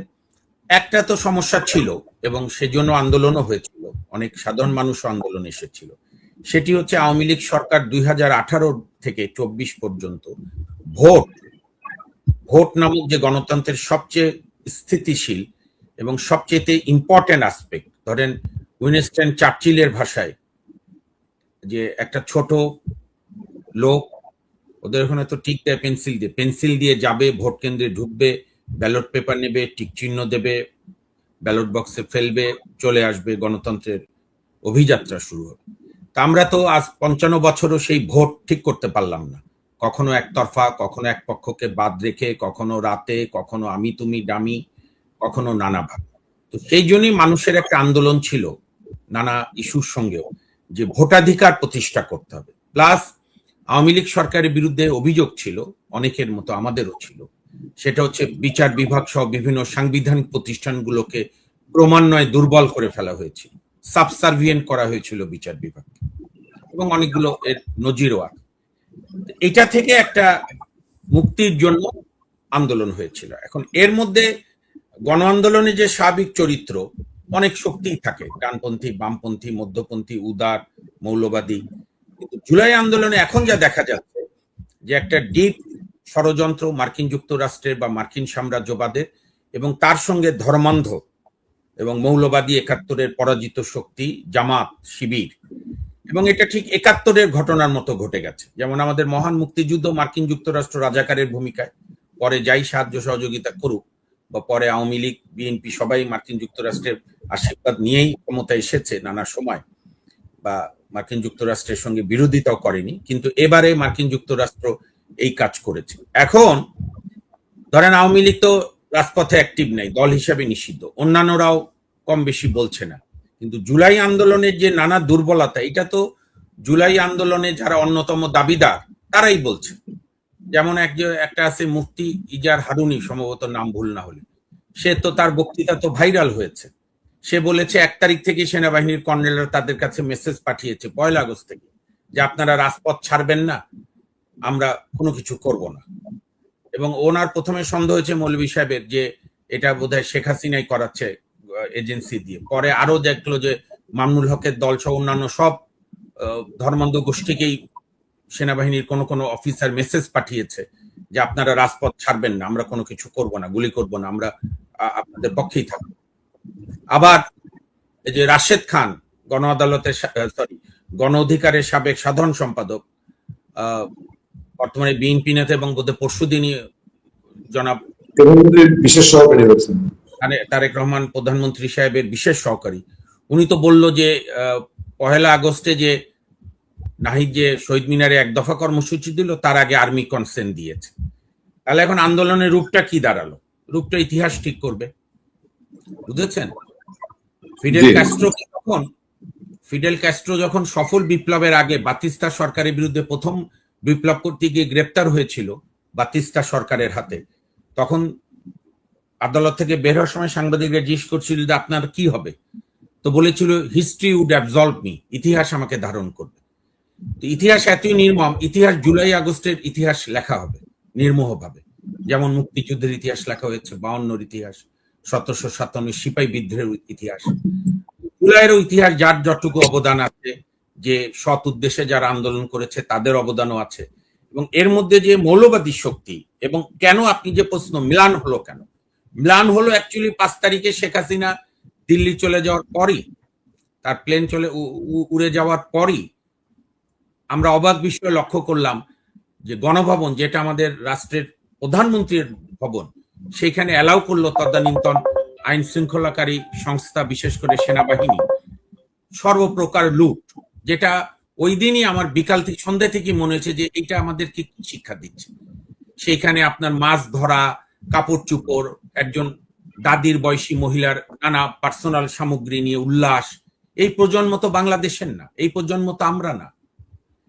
একটা তো সমস্যা ছিল এবং সেজন্য আন্দোলনও হয়েছিল, অনেক সাধারণ মানুষও আন্দোলন এসেছিল। সেটি হচ্ছে আওয়ামী লীগ সরকার 2018 থেকে 24 পর্যন্ত ভোট নামক যে গণতন্ত্রের সবচেয়ে স্থিতিশীল এবং সবচেয়ে ইম্পর্টেন্ট আসপেক্ট, ধরেন উইনস্টন চার্চিলের ভাষায়, যে একটা ছোট লোক, ওদের ওখানে তো টিক দেয় পেন্সিল দিয়ে যাবে, ভোট কেন্দ্রে ঢুকবে, ব্যালট পেপার নেবে, টিক চিহ্ন দেবে, ব্যালট বক্সে ফেলবে, চলে আসবে, গণতন্ত্রের অভিযাত্রা শুরু হবে। তা আমরা তো আজ 55 বছরও সেই ভোট ঠিক করতে পারলাম না, কখনো একতরফা, কখনো এক পক্ষকে বাদ রেখে, কখনো রাতে, কখনো আমি তুমি ডামি, কখনো নানাভাবে। তো সেই জন্যই মানুষের একটা আন্দোলন ছিল নানা ইস্যুর সঙ্গেও, যে ভোটাধিকার প্রতিষ্ঠা করতে হবে। প্লাস আওয়ামী লীগ সরকারের বিরুদ্ধে অভিযোগ ছিল, অনেকের মতো আমাদেরও ছিল, সেটা হচ্ছে বিচার বিভাগ সহ বিভিন্ন সাংবিধানিক প্রতিষ্ঠানগুলোকে ক্রমান্বয়ে দুর্বল করে ফেলা হয়েছিল, সাবসার্ভিয়েন্ট করা হয়েছিল বিচার বিভাগকে, এবং অনেকগুলো এর নজিরও আছে। এটা থেকে একটা মুক্তির জন্য আন্দোলন হয়েছিল। এখন এর মধ্যে গণ আন্দোলনে যে স্বাভাবিক চরিত্র, অনেক শক্তিই থাকে, ডানপন্থী, বামপন্থী, মধ্যপন্থী, উদার, মৌলবাদী। কিন্তু জুলাই আন্দোলনে এখন যা দেখা যাচ্ছে যে একটা ডিপ ষড়যন্ত্র মার্কিন যুক্তরাষ্ট্রের বা মার্কিন সাম্রাজ্যবাদের, এবং তার সঙ্গে ধর্মান্ধ এবং মৌলবাদী ৭১-এর পরাজিত শক্তি জামাত, শিবির, এবং এটা ঠিক ৭১-এর ঘটনার মতো ঘটে গেছে। যেমন আমাদের মহান মুক্তিযুদ্ধ মার্কিন যুক্তরাষ্ট্র রাজাকারের ভূমিকায়, পরে যাই সাহায্য সহযোগিতা করুক, বা পরে আওয়ামী লীগ, বিএনপি সবাই মার্কিন যুক্তরাষ্ট্রের আশীর্বাদ নিয়েই ক্ষমতা এসেছে নানা সময়, বা মার্কিন যুক্তরাষ্ট্রের সঙ্গে বিরোধিতাও করেনি, কিন্তু এবারে মার্কিন যুক্তরাষ্ট্র এই কাজ করেছে। এখন ধরেন আওয়ামী লীগ তো রাজপথে অ্যাক্টিভ নাই, দল হিসাবে নিষিদ্ধ, অন্যান্যরাও কম বেশি বলছে না, কিন্তু জুলাই আন্দোলনের যে নানা দুর্বলতা, এটা তো জুলাই আন্দোলনে যারা অন্যতম দাবিদার তারাই বলছে। যেমন একটা আছে মুফতি ইজার হারুনি, সম্ভবত নাম ভুল না হলে, সে তো তার বক্তৃতা তো ভাইরাল হয়েছে। সে বলেছে ১ তারিখ থেকে সেনাবাহিনীর কর্নেলরা তাদের কাছে মেসেজ পাঠিয়েছে ১ আগস্ট থেকে, যে আপনারা রাজপথ ছাড়বেন না, আমরা কোনো কিছু করব না। এবং ওনার প্রথমে সন্দেহ হয়েছে মৌলভী সাহেবের যে এটা বোধহয় শেখ হাসিনাই করাচ্ছে এজেন্সি দিয়ে, পরে আরো দেখলো যে মামুনুল হকের দল সহ অন্যান্য সব ধর্মান্ধ গোষ্ঠীকেই সেনাবাহিনীর কোন কোন অফিসার মেসেজ পাঠিয়েছে যে আপনারা রাজপথ ছাড়বেন না, আমরা কোনো কিছু করব না, গুলি করব না, আমরা আপনাদের পক্ষেই থাকবো। আবার এই যে রাশেদ খান, গণ আদালতের গণ অধিকারের সাবেক সাধারণ সম্পাদক, বর্তমানে বিএনপি নেতা এবং বোধহয় পরশুদিনই জনাব বিশেষ সহকারী হয়েছেন তারেক রহমান প্রধানমন্ত্রী সাহেবের বিশেষ সহকারী, উনি তো বলল যে ১ আগস্টে যে নাহিদ যে শহীদ মিনারে ১ দফা কর্মসূচি দিল, তার আগে আর্মি কনসেন্ট দিয়েছে। তাহলে এখন আন্দোলনের রূপটা কি দাঁড়ালো? রূপটা ইতিহাস ঠিক করবে, বুঝেছেন? ফিডেল ক্যাস্ট্রো যখন সফল বিপ্লবের আগে বাতিস্তা সরকারের বিরুদ্ধে প্রথম বিপ্লব করতে গিয়ে গ্রেপ্তার হয়েছিল বাতিস্তা সরকারের হাতে, তখন আদালত থেকে বের হওয়ার সময় সাংবাদিকরা জিজ্ঞেস করছিল যে আপনার কি হবে, তো বলেছিল হিস্ট্রি উড অ্যাবজলভ মি, ইতিহাস আমাকে ধারণ করবে। ইতিহাস এতই নির্মম, ইতিহাস জুলাই আগস্টের ইতিহাস লেখা হবে নির্মোহভাবে, যেমন মুক্তিযুদ্ধের ইতিহাস লেখা হয়েছে, ৫২-র ইতিহাস, ১৭৫৭ সিপাহী বিদ্রোহের ইতিহাস, জুলাইয়েরও ইতিহাস, যার যতটুকু অবদান আছে, যে সৎ উদ্দেশ্যে যারা আন্দোলন করেছে তাদের অবদানও আছে। এবং এর মধ্যে যে মৌলবাদী শক্তি, এবং কেন আপনি যে প্রশ্ন মিলান হলো, কেন মিলান হলো, অ্যাকচুয়ালি ৫ তারিখে শেখ হাসিনা দিল্লি চলে যাওয়ার পরই, তার প্লেন চলে উড়ে যাওয়ার পরই আমরা অবাক বিষয়ে লক্ষ্য করলাম যে গণভবন, যেটা আমাদের রাষ্ট্রের প্রধানমন্ত্রীর ভবন, সেখানে অ্যালাউ করলো তদানীন্তন আইন শৃঙ্খলাকারী সংস্থা, বিশেষ করে সেনাবাহিনী, সর্বপ্রকার লুট, যেটা ওই দিনই আমার বিকাল থেকে সন্ধ্যা থেকে মনে হয়েছে যে এটা আমাদেরকে কি শিক্ষা দিচ্ছে। সেইখানে আপনার মাছ ধরা, কাপড় চোপড়, একজন দাদির বয়সী মহিলার নানা পার্সোনাল সামগ্রী নিয়ে উল্লাস। এই প্রজন্ম তো বাংলাদেশের না, এই প্রজন্ম তো আমরা না,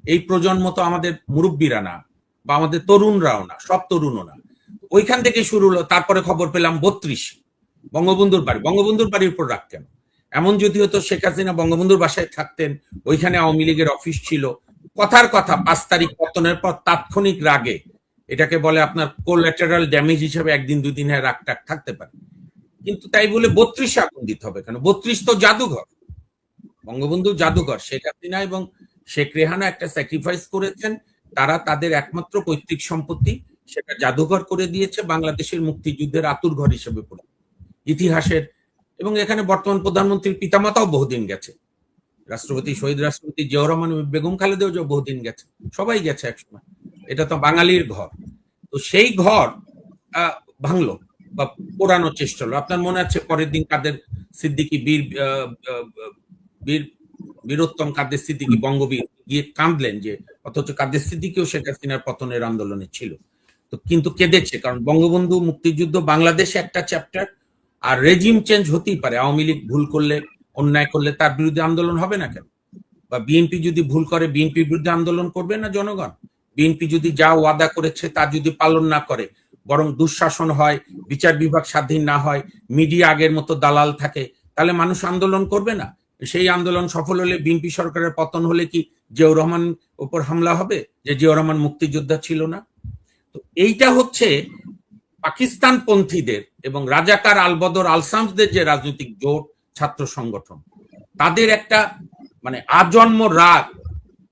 এই প্রজন্ম তো আমাদের মুরব্বীরা না, বা আমাদের তরুণরাও না, সব তরুণও না। ওইখান থেকে শুরু হলো। তারপরে খবর পেলাম ৩২ বঙ্গবন্ধুর বাড়ির উপর রাখ কেন? এমন যদি হতো শেখ হাসিনা বঙ্গবন্ধুর বাসায় থাকতেন, ওইখানে আওয়ামী লীগের অফিস ছিল, কথার কথা ৫ তারিখ পতনের পর তাৎক্ষণিক রাগে, এটাকে বলে আপনার কোল্যাটারাল ড্যামেজ হিসেবে ১ দিন ২ দিনের রাগ টাগ থাকতে পারে, কিন্তু তাই বলে ৩২ আগুন দিতে হবে কেন? ৩২ তো জাদুঘর, বঙ্গবন্ধুর জাদুঘর। শেখ হাসিনা এবং শেখ রেহানা একটা স্যাক্রিফাইস করেছেন, তারা তাদের একমাত্র পৈতৃক সম্পত্তি সেটা জাদুঘর করে দিয়েছে, বাংলাদেশের মুক্তিযুদ্ধের আতুরঘর হিসেবে পড়ে ইতিহাসের। এবং এখানে বর্তমান প্রধানমন্ত্রীর পিতামাতাও বহুদিন গেছে, রাষ্ট্রপতি, শহীদ রাষ্ট্রপতি জিয়াউর রহমান, বেগম খালেদাও বহুদিন গেছে, সবাই গেছে একসময়। এটা তো বাঙালির ঘর। তো সেই ঘর ভাঙলো বা পোড়ানোর চেষ্টা হলো। আপনার মনে আছে পরের দিন কাদের সিদ্দিকী, বীরোত্তম কাদের সিদ্দিকী, বঙ্গবীর, গিয়ে কাঁদলেন, যে অথচ কাদের সিদ্দিকীও শেখ হাসিনার পতনের আন্দোলনে ছিল। তো কিন্তু কেঁদেছে, কারণ বঙ্গবন্ধু, মুক্তিযুদ্ধ বাংলাদেশে একটা চ্যাপ্টার, আর রেজিম চেঞ্জ হতেই পারে। আওয়ামী লীগ ভুল করলে, অন্যায় করলে তার বিরুদ্ধে আন্দোলন হবে না কেন? বা বিএনপি যদি ভুল করে, বিএনপির বিরুদ্ধে আন্দোলন করবে না জনগণ? বিএনপি যদি যা ওয়াদা করেছে তা যদি পালন না করে, বরং দুঃশাসন হয়, বিচার বিভাগ স্বাধীন না হয়, মিডিয়া আগের মতো দালাল থাকে, তাহলে মানুষ আন্দোলন করবে না? সেই আন্দোলন সফল হলে, বিএনপি সরকারের পতন হলে কি জিয়াউর রহমান ও ওপর হামলা হবে যে জিয়াউর রহমান মুক্তিযোদ্ধা ছিল না? তো এইটা হচ্ছে পাকিস্তান পন্থীদের এবং রাজাকার আলবদর আলসামসদের যে রাজনৈতিক জোট, ছাত্র সংগঠন, তাদের একটা মানে আজন্ম রাগ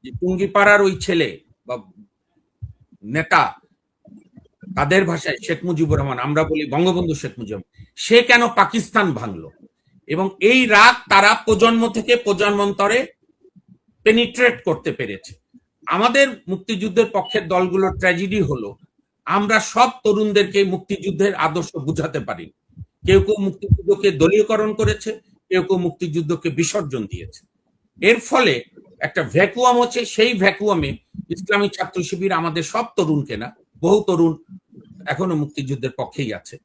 যে টুঙ্গিপাড়ার ওই ছেলে বা নেতা, তাদের ভাষায় শেখ মুজিবুর রহমান, আমরা বলি বঙ্গবন্ধু শেখ মুজিবুর, সে কেন পাকিস্তান ভাঙলো? এবং এই রাগ তারা প্রজন্ম থেকে প্রজন্মান্তরে পেনিট্রেট করতে পেরেছে। আমাদের মুক্তিযুদ্ধের পক্ষের দলগুলোর ট্র্যাজেডি হলো আমরা সব তরুণদেরকে মুক্তিযুদ্ধের আদর্শ বুঝাতে পারি। কেউ কেউ মুক্তিযুদ্ধকে দলীয়করণ করেছে, কেউ কেউ মুক্তিযুদ্ধকে বিসর্জন দিয়েছে। এর ফলে একটা ভ্যাকুয়াম হচ্ছে। সেই ভ্যাকুয়ামে ইসলামী ছাত্র শিবির আমাদের সব তরুণকে না, বহু তরুণ এখনো মুক্তিযুদ্ধের পক্ষেই আছে।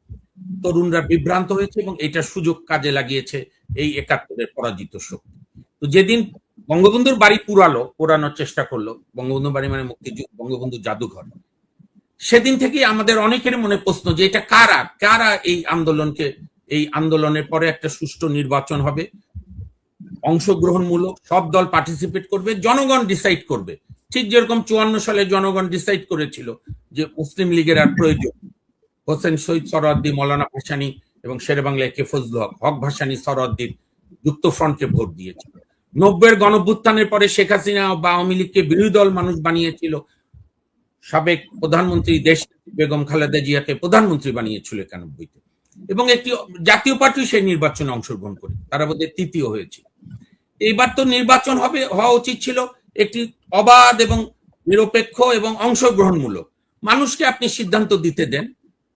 তরুণরা বিভ্রান্ত হয়েছে এবং এটা সুযোগ কাজে লাগিয়েছে এই ৭১-এর পরাজিত শক্তি। তো যেদিন বঙ্গবন্ধুর বাড়ি পোড়ানোর চেষ্টা করলো, বঙ্গবন্ধুর বাড়ি মানে মুক্তিযুদ্ধ বঙ্গবন্ধু জাদুঘর, সেদিন থেকেই আমাদের অনেকের মনে প্রশ্ন যে এটা কারা এই আন্দোলনের পরে একটা সুষ্ঠু নির্বাচন হবে, অংশগ্রহণমূলক, সব দল পার্টিসিপেট করবে, জনগণ ডিসাইড করবে। ঠিক যেরকম ৫৪ সালে জনগণ ডিসাইড করেছিল যে মুসলিম লীগের আর প্রয়োজন। হোসেন শহীদ সরওয়ার্দী, মৌলানা ভাসানী এবং শেরেবাংলা কে ফজলুল হক ভাসানী সরওয়ার্দীর যুক্তফ্রন্টকে ভোট দিয়েছিল। ৯০-এর গণঅভ্যুত্থানের পরে শেখ হাসিনা বা আওয়ামী লীগকে বিরোধী দল মানুষ বানিয়েছিল, সাবেক প্রধানমন্ত্রী দেশ বেগম খালেদা জিয়াকে প্রধানমন্ত্রী বানিয়েছিল ৯১-তে, এবং একটি জাতীয় পার্টি সেই নির্বাচনে অংশগ্রহণ করে তারা বোধহয় তৃতীয় হয়েছিল। এইবার তো নির্বাচন হওয়া উচিত ছিল একটি অবাধ এবং নিরপেক্ষ এবং অংশগ্রহণমূলক। মানুষকে আপনি সিদ্ধান্ত দিতে দেন।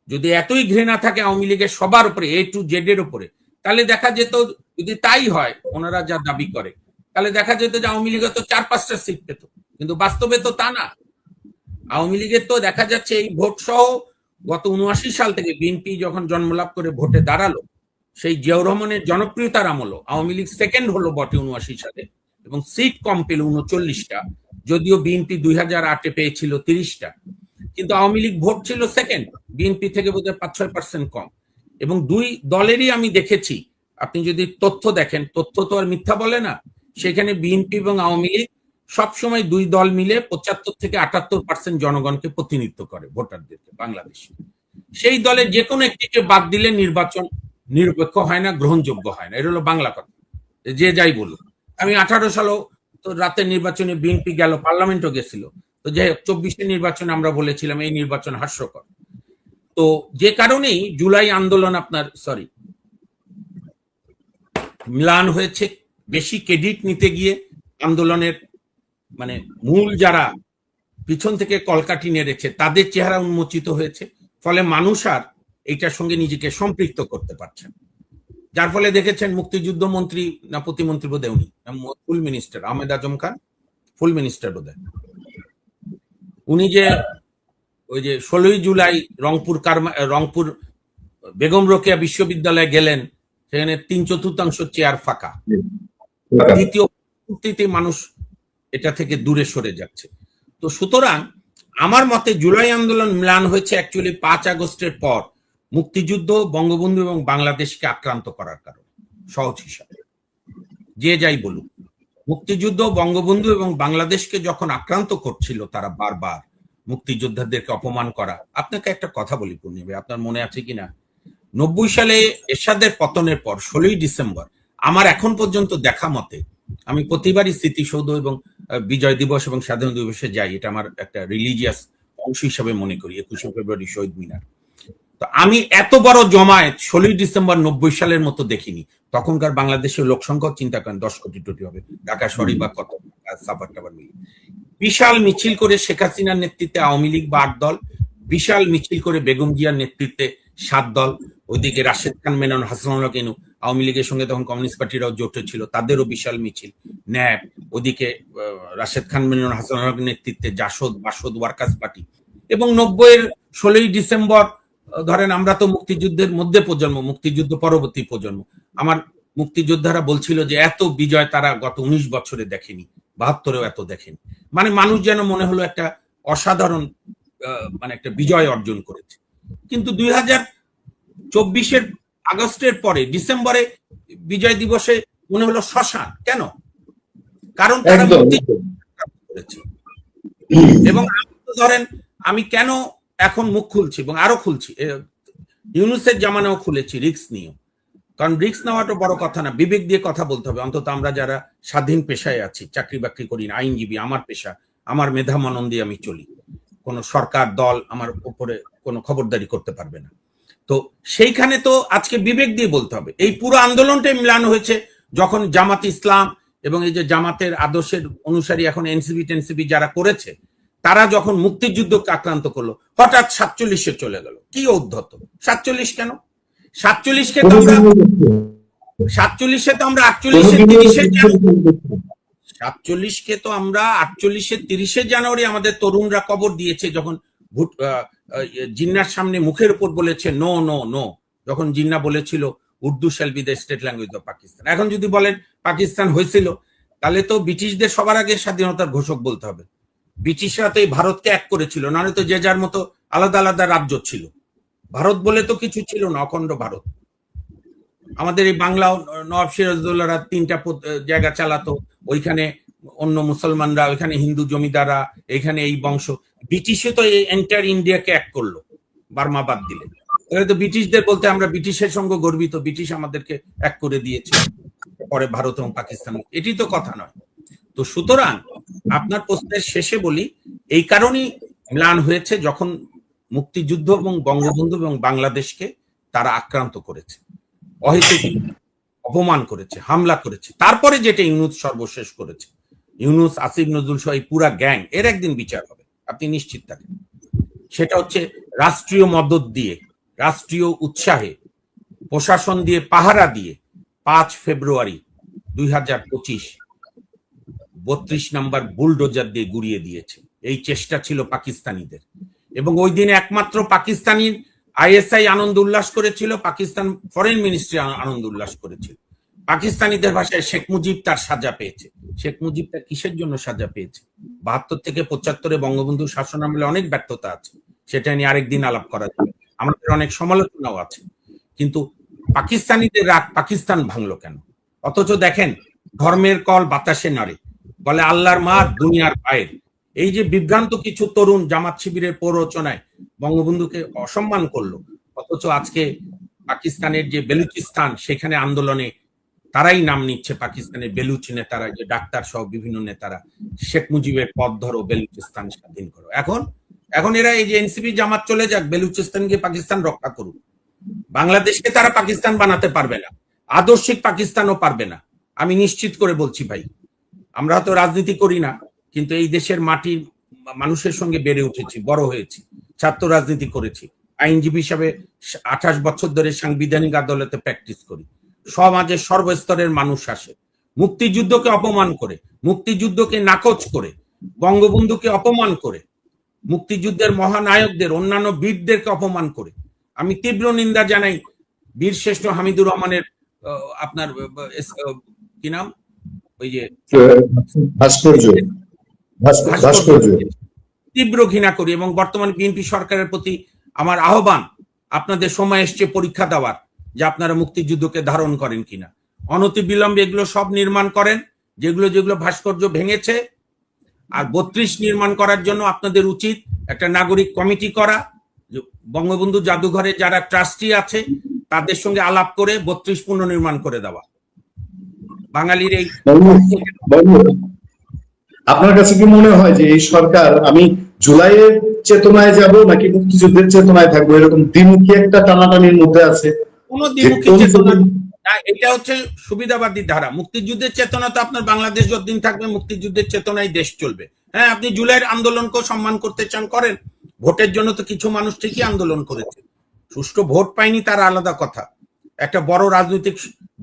যদি এতই ঘৃণা থাকে আওয়ামী লীগের সবার উপরে, A to Z এর উপরে, তাহলে দেখা যেত, যদি তাই হয় ওনারা যা দাবি করে, তাহলে দেখা যেত যে আওয়ামী লীগের তো ৪-৫টা সিট পেত, কিন্তু বাস্তবে তো তা না। আওয়ামী লীগের তো দেখা যাচ্ছে এই ভোট সহ গত ৭৯ সাল থেকে বিএনপি যখন জন্মলাভ করে ভোটে দাঁড়ালো, সেই জিয়াউর রহমানের জনপ্রিয়তার আমল আওয়ামী লীগ সেকেন্ড হলো বটে ৭৯ সালে, এবং সিট কম পেল ৩৯টা, যদিও বিএনপি ২০০৮-এ পেয়েছিল ৩০টা, কিন্তু আওয়ামী লীগ ভোট ছিল সেকেন্ড, বিএনপি থেকে বোধহয় ৫-৬% কম। এবং দুই দলেরই আমি দেখেছি, আপনি যদি তথ্য দেখেন, তথ্য তো আর মিথ্যা বলে না, সেখানে বিএনপি এবং আওয়ামী লীগ সবসময় দুই দল মিলে ৭৫ থেকে ৭৮% জনগণকে প্রতিনিধিত্ব করে, ভোটারদেরকে বাংলাদেশে। সেই দলের যে কোনো একটিকে বাদ দিলে নির্বাচন নিরপেক্ষ হয় না, গ্রহণযোগ্য হয় না। এটা হলো বাংলা কথা, যে যাই বলুক। আমি ১৮ সালেও তো রাতের নির্বাচনে বিএনপি গেল, পার্লামেন্টও গেছিল। তো যাই হোক, ২৪-এর নির্বাচনে আমরা বলেছিলাম এই নির্বাচন হাস্যকর। তো যে কারণেই জুলাই আন্দোলন মিলান হয়েছে, বেশি ক্রেডিট নিতে গিয়ে আন্দোলনের মানে মূল যারা পিছন থেকে কলকাঠি নেড়েছে তাদের চেহারা উন্মোচিত হয়েছে, ফলে মানুষ আর এইটার সঙ্গে নিজেকে সম্পৃক্ত করতে পারছেন। যার ফলে দেখেছেন মুক্তিযুদ্ধ মন্ত্রী না প্রতিমন্ত্রী বোধহয় উনি, ফুল মিনিস্টার আহমেদ আজম খান, ফুল মিনিস্টার বোধহয় উনি, যে ওই যে ১৬ই জুলাই রংপুর বেগম রোকেয়া বিশ্ববিদ্যালয়ে গেলেন, সেখানে ৩/৪ চেয়ার ফাঁকা, দ্বিতীয় মানুষ এটা থেকে দূরে সরে যাচ্ছে। তো সুতরাং আমার মতে জুলাই আন্দোলন ম্লান হয়েছে অ্যাকচুয়ালি ৫ আগস্টের পর মুক্তিযুদ্ধ, বঙ্গবন্ধু এবং বাংলাদেশকে আক্রান্ত করার কারণে। সহজ হিসাবে যে যাই বলুক, মুক্তিযুদ্ধ, বঙ্গবন্ধু এবং বাংলাদেশকে যখন আক্রান্ত করছিল তারা বারবার মুক্তিযোদ্ধাদেরকে অপমান করা। আপনাকে একটা কথা বলি পূর্ণিমা, আপনার মনে আছে কিনা, ৯০ সালে এরশাদের পতনের পর ১৬ই ডিসেম্বর আমার এখন পর্যন্ত দেখা মতে, আমি প্রতিবারই স্মৃতিসৌধ এবং বিজয় দিবস এবং স্বাধীনতা দিবসে যাই, এটা আমার একটা রিলিজিয়াস অংশ হিসাবে মনে করি, ২১শে ফেব্রুয়ারি শহীদ মিনার। তো আমি এত বড় জমায়েত ১৬ই ডিসেম্বর ৯০ সালের মতো দেখিনি। তখনকার বাংলাদেশের লোক সংখ্যা চিন্তা করেন ১০ কোটি টোটি হবে, ঢাকা শহরে বা কত সাভার টাবার মিলে। বিশাল মিছিল করে শেখ হাসিনার নেতৃত্বে আওয়ামী লীগ বা ৮ দল, বিশাল মিছিল করে বেগম জিয়ার নেতৃত্বে ৭ দল, ওইদিকে রাশেদ খান মেনন, হাসানুল্লাহ কেনু, আওয়ামী লীগের সঙ্গে তখন কমিউনিস্ট পার্টিরাও জোটে ছিল, তাদেরও বিশাল মিছিল, ন্যাপ, ওদিকে রাশেদ খান মেনন, হাসানুল্লাহ নেতৃত্বে জাসদ, বাসদ, ওয়ার্কার্স পার্টি। এবং ৯০-এর ১৬ই ডিসেম্বর, ধরেন আমরা তো মুক্তিযুদ্ধের মধ্যে প্রজন্ম, মুক্তিযুদ্ধ পরবর্তী প্রজন্ম, আমার মুক্তিযোদ্ধারা বলছিল যে এত বিজয় তারা গত ১৯ বছরে দেখেনি, ৭২-এও এত দেখেনি। মানে মানুষ যেন মনে হলো একটা অসাধারণ মানে একটা বিজয় অর্জন করেছে। কিন্তু ২০২৪-এর আগস্টের পরে ডিসেম্বরে বিজয় দিবসে মনে হলো শ্মশান। কেন? কারণ তারা করেছে। এবং আমি তো ধরেন আমি কেন এখন মুখ খুলছি এবং আরো খুলছি, ইউনুসের জামানাও খুলেছি রিস্ক নিয়ে, কারণ রিস্ক নেওয়াটা বড় কথা না, বিবেক দিয়ে কথা বলতে হবে। অন্তত আমরা যারা স্বাধীন পেশায় আছি, চাকরি বাকরি করি না, আইনজীবী আমার পেশা, আমার মেধা মনন দিয়ে আমি চলি, কোনো সরকার দল আমার উপরে কোনো খবরদারি করতে পারবে না। তো সেইখানে তো আজকে বিবেক দিয়ে বলতে হবে। এই পুরো আন্দোলনটাই মিলানো হয়েছে যখন জামাত ইসলাম এবং এই যে জামাতের আদর্শের অনুসারী এখন এনসিপি টেনসিপি যারা করেছে, তারা যখন মুক্তিযুদ্ধকে আক্রান্ত করলো, হঠাৎ 47-এ চলে গেল। কি ঔদ্ধত্য! 47 কেন? 47-কে তো আমরা 47-এ তো আমরা 48-এ 30-এ 47-কে তো আমরা 48-এ 30-এ জানুয়ারি আমাদের তরুণরা কবর দিয়েছে, যখন জিন্নার সামনে মুখের উপর বলেছে নো নো নো, যখন জিন্না বলেছিল Urdu shall be the state language of Pakistan. এখন যদি বলেন পাকিস্তান হয়েছিল, তাহলে তো ব্রিটিশদের সবার আগে স্বাধীনতার ঘোষক বলতে হবে। ব্রিটিশরা তো এই ভারতকে এক করেছিল, নাহলে তো যে যার মতো আলাদা আলাদা রাজ্য ছিল। ভারত বলে তো কিছু ছিল না, অখণ্ড ভারত। আমাদের এই বাংলা নবাব সিরাজউদ্দৌলারা 3টা জায়গা চালাতো, ওইখানে অন্য মুসলমানরা, ওইখানে হিন্দু জমিদাররা, এখানে এই বংশ। ব্রিটিশে তো এই এন্টার ইন্ডিয়াকে এক করলো, বার্মা বাদ দিলে। তাহলে তো ব্রিটিশদের বলতে আমরা ব্রিটিশের সঙ্গে গর্বিত, ব্রিটিশ আমাদেরকে এক করে দিয়েছে পরে ভারত এবং পাকিস্তান, এটি তো কথা নয়। তো সুতরাং আপনার প্রশ্নের শেষে বলি, এই কারণেই ম্লান হয়েছে যখন মুক্তিযুদ্ধ এবং বঙ্গবন্ধু এবং বাংলাদেশকে তারা আক্রান্ত করেছে, অহেতুক অপমান করেছে, হামলা করেছে। তারপরে যেটা ইউনুস সর্বশেষ করেছে, ইউনুস, আসিফ নজরুল সহ এই পুরা গ্যাং, এর একদিন বিচার হবে, আপনি নিশ্চিত থাকেন। সেটা হচ্ছে রাষ্ট্রীয় মদত দিয়ে, রাষ্ট্রীয় উৎসাহে, প্রশাসন দিয়ে, পাহারা দিয়ে 5 ফেব্রুয়ারি 2025 32 নম্বর বুলডোজার দিয়ে গুড়িয়ে দিয়েছে। এই চেষ্টা ছিল পাকিস্তানিদের, এবং ওই দিনে একমাত্র পাকিস্তানি আইএসআই আনন্দ উল্লাস করেছিল, পাকিস্তান ফরেন মিনিস্ট্রি আনন্দ উল্লাস করেছিল। পাকিস্তানিদের ভাষায় শেখ মুজিব তার সাজা পেয়েছে। শেখ মুজিব তার কিসের জন্য সাজা পেয়েছে? 72 থেকে 75-এ বঙ্গবন্ধুর শাসন আমলে অনেক ব্যর্থতা আছে, সেটা নিয়ে আরেকদিন আলাপ করা যাবে। আমাদের অনেক সমালোচনাও আছে, কিন্তু পাকিস্তানিদের রাগ পাকিস্তান ভাঙলো কেন? অথচ দেখেন, ধর্মের কল বাতাসে নাড়ে, বলে আল্লাহর মা দুনিয়ার পায়ের। এই যে বিভ্রান্ত কিছু তরুণ জামাত শিবিরের প্ররোচনায় বঙ্গবন্ধুকে অসম্মান করলো, অথচ আজকে পাকিস্তানের যে বেলুচিস্তান, সেখানে আন্দোলনে তারাই নাম নিচ্ছে, পাকিস্তানের বেলুচি নেতারা, যে ডাক্তার সহ বিভিন্ন নেতারা, শেখ মুজিবের পথ ধরো, বেলুচিস্তান স্বাধীন করো। এখন এরা এই যে এনসিপি জামাত চলে যাক, বেলুচিস্তানকে পাকিস্তান রক্ষা করুক। বাংলাদেশকে তারা পাকিস্তান বানাতে পারবে না, আদর্শিক পাকিস্তানও পারবে না, আমি নিশ্চিত করে বলছি ভাই। আমরা তো রাজনীতি করি না, কিন্তু এই দেশের মাটির মানুষের সঙ্গে বেড়ে উঠেছি, বড় হয়েছি, ছাত্র রাজনীতি করেছি, আইনজীবী হিসাবে 28 বছর ধরে সাংবিধানিক আদালতে প্র্যাকটিস করি। সমাজের সর্বস্তরের মানুষ আসে, মুক্তিযুদ্ধকে অপমান করে, মুক্তিযুদ্ধকে নাকচ করে, বঙ্গবন্ধুকে অপমান করে, মুক্তিযুদ্ধের মহানায়কদের, অন্যান্য বীরদেরকে অপমান করে। আমি তীব্র নিন্দা জানাই বীরশ্রেষ্ঠ হামিদুর রহমানের, আপনার কি নাম, ওই যে ভাস্কর্য, তীব্র ঘৃণা করি, এবং বর্তমান বিএনপি সরকারের প্রতি আমার আহ্বান, আপনাদের সময় এসছে পরীক্ষা দেওয়ার, যে আপনারা মুক্তিযুদ্ধকে ধারণ করেন কিনা। অনতি বিলম্বে এগুলো সব নির্মাণ করেন, যেগুলো যেগুলো ভাস্কর্য ভেঙেছে। আর 32 নির্মাণ করার জন্য আপনাদের উচিত একটা নাগরিক কমিটি করা, বঙ্গবন্ধু জাদুঘরে যারা ট্রাস্টি আছে তাদের সঙ্গে আলাপ করে 32 পুনর্নির্মাণ করে দেওয়া। বাঙালির এই, আপনার কাছে কি মনে হয় যে এই সরকার, আমি জুলাইয়ের চেতনায় যাব নাকি মুক্তিযুদ্ধের চেতনায় থাকবো, এরকম দ্বিমুখী একটা টানাটানির মধ্যে আছে? কোন দ্বিমুখী চেতনা না, এটা হচ্ছে সুবিধাবাদী ধারা। মুক্তিযুদ্ধের চেতনা তো আপনার বাংলাদেশ যতদিন থাকবে, মুক্তিযুদ্ধের চেতনায় দেশ চলবে। হ্যাঁ, আপনি জুলাইয়ের আন্দোলনকেও সম্মান করতে চান, করেন। ভোটের জন্য তো কিছু মানুষ ঠিকই আন্দোলন করেছে, সুষ্ঠু ভোট পায়নি, তার আলাদা কথা। একটা বড় রাজনৈতিক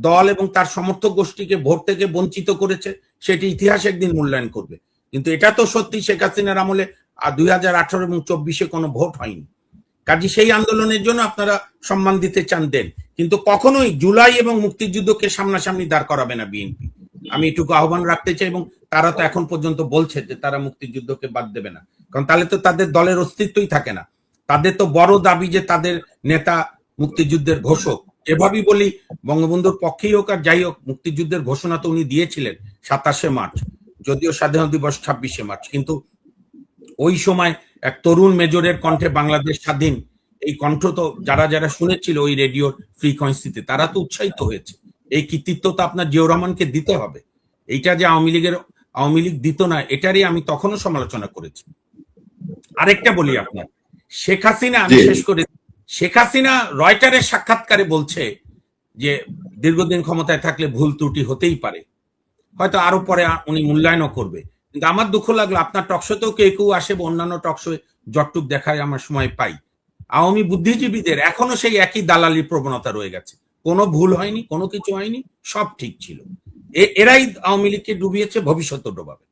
দল এবং তার সমর্থক গোষ্ঠীকে ভোট থেকে বঞ্চিত করেছে, সেটি ইতিহাস একদিন মূল্যায়ন করবে। কিন্তু এটা তো সত্যি, শেখ হাসিনার আমলে 2018 এবং 24-এ কোনো ভোট হয়নি। কাজে সেই আন্দোলনের জন্য আপনারা সম্মান দিতে চান, দেন, কিন্তু কখনোই জুলাই এবং মুক্তিযুদ্ধকে সামনাসামনি দাঁড় করাবে না বিএনপি। আমি এটুকু আহ্বান রাখতে চাই, এবং তারা তো এখন পর্যন্ত বলছে যে তারা মুক্তিযুদ্ধকে বাদ দেবে না, কারণ তাহলে তো তাদের দলের অস্তিত্বই থাকে না। তাদের তো বড় দাবি যে তাদের নেতা মুক্তিযুদ্ধের ঘোষক। এভাবেই বলি, বঙ্গবন্ধুর পক্ষেই হোক আর যাই হোক, মুক্তিযুদ্ধের ঘোষণা তো উনি দিয়েছিলেন 27শে মার্চ, যদিও স্বাধীনতা দিবস 26শে মার্চ, কিন্তু ওই সময় এক তরুণ মেজরের কণ্ঠে বাংলাদেশ স্বাধীন, এই কণ্ঠ তো যারা যারা শুনেছিল ওই রেডিওর ফ্রিকোয়েন্সিতে তারা তো উৎসাহিত হয়েছে। এই কৃতিত্ব তো আপনার জিয়াউর রহমানকে দিতে হবে। এইটা যে আওয়ামী লীগ দিত না, এটারই আমি তখনও সমালোচনা করেছি। আরেকটা বলি আপনার, শেখ হাসিনা, আমি শেষ করে, শেখ হাসিনা রয়টারের সাক্ষাৎকারে বলছে যে দীর্ঘদিন ক্ষমতায় থাকলে ভুল ত্রুটি হতেই পারে, হয়তো আরো পরে উনি মূল্যায়নও করবে। কিন্তু আমার দুঃখ লাগলো আপনার টকশোতেও কেউ কেউ আসে বা অন্যান্য টকশোয় যতটুক দেখায় আমার সময় পাই, আওয়ামী বুদ্ধিজীবীদের এখনো সেই একই দালালির প্রবণতা রয়ে গেছে। কোনো ভুল হয়নি, কোনো কিছু হয়নি, সব ঠিক ছিল। এরাই আওয়ামী লীগকে ডুবিয়েছে, ভবিষ্যতে ডোবাবে।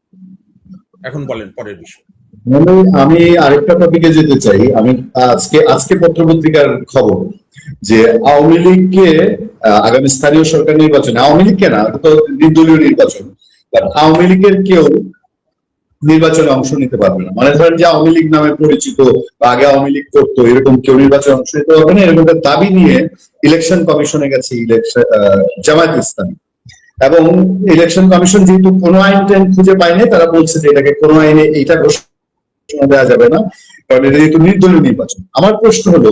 এখন বলেন পরের বিষয়। আমি আরেকটা টপিকে যেতে চাই। আমি আজকে পত্রপত্রিকার খবর যে আওয়ামী লীগকে আগামী স্থানীয় সরকার নির্বাচনে, আওয়ামী লীগকে না, তো নির্দলীয় নির্বাচন, আওয়ামী লীগের কেউ নির্বাচনে অংশ নিতে পারবে না। মানে ধরেন যে আওয়ামী লীগ নামে পরিচিত বা আগে আওয়ামী লীগ করতো এরকম কেউ নির্বাচনে অংশ নিতে পারবে না, এরকম একটা দাবি নিয়ে ইলেকশন কমিশনে গেছে জামায়াত ইসলামী। এবং ইলেকশন কমিশন যেহেতু কোনো আইন খুঁজে পায়নি, তারা বলছে যে এটাকে কোনো আইনে এইটা ঘোষণা দেওয়া যাবে না, কারণ এটা যেহেতু নির্দলীয় নির্বাচন। আমার প্রশ্ন হলো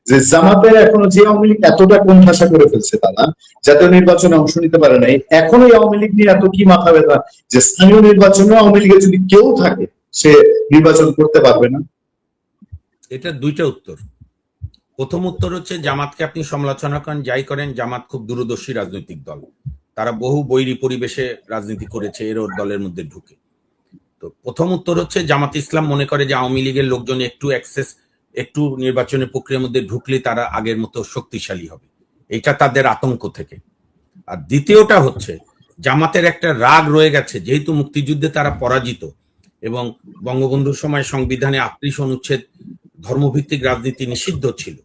যে জামাতের এখনো যে আওয়ামী লীগ এতটা কোণঠাসা করে ফেলছে, তারা জাতীয় নির্বাচনে অংশ নিতে পারে নাই, এখন এই আওয়ামী লীগ নিয়ে এত কি মাথা ব্যথা যে স্থানীয় নির্বাচনে আওয়ামী লীগের যদি কেউ থাকে সে নির্বাচন করতে পারবে না? এটা দুইটা উত্তর। প্রথম উত্তর হচ্ছে, জামাতকে আপনি সমালোচনা করেন যাই করেন, জামাত খুব দূরদর্শী রাজনৈতিক দল, তারা বহু বৈরী পরিবেশে রাজনীতি করেছে এর দলের মধ্যে ঢুকে। তো প্রথম উত্তর হচ্ছে, জামাত ইসলাম মনে করে যে আওয়ামী লীগের লোকজন একটু নির্বাচনের প্রক্রিয়ার মধ্যে ঢুকলে তারা আগের মতো শক্তিশালী হবে, এটা তাদের আতঙ্ক থেকে। আর দ্বিতীয়টা হচ্ছে, জামাতের একটা রাগ রয়ে গেছে, যেহেতু মুক্তিযুদ্ধে তারা পরাজিত এবং বঙ্গবন্ধুর সময় সংবিধানে 38 অনুচ্ছেদ ধর্মভিত্তিক রাজনীতি নিষিদ্ধ ছিল,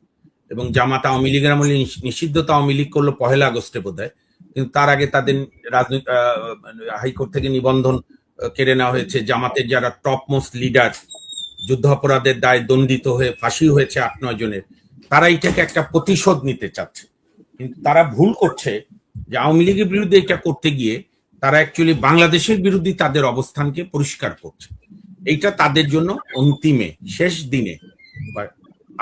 এবং জামাত আওয়ামী লীগের আমলে নিষিদ্ধতা আওয়ামী লীগ করলো 1 আগস্টে বোধহয়, কিন্তু তার আগে তাদের রাজনীতি হাইকোর্ট থেকে নিবন্ধন কেড়ে নেওয়া হয়েছে। জামাতের যারা টপ মোস্ট লিডার, যুদ্ধ অপরাধের দায় দণ্ডিত হয়ে ফাঁসি হয়েছে 8-9 জনের, তারা এটাকে একটা প্রতিশোধ নিতে চাচ্ছে। কিন্তু তারা ভুল করছে যে আওয়ামী লীগের বিরুদ্ধে এটা করতে গিয়ে তারা অ্যাকচুয়ালি বাংলাদেশের বিরুদ্ধে তাদের অবস্থানকে পরিষ্কার করছে। এইটা তাদের জন্য অন্তিমে, শেষ দিনে বা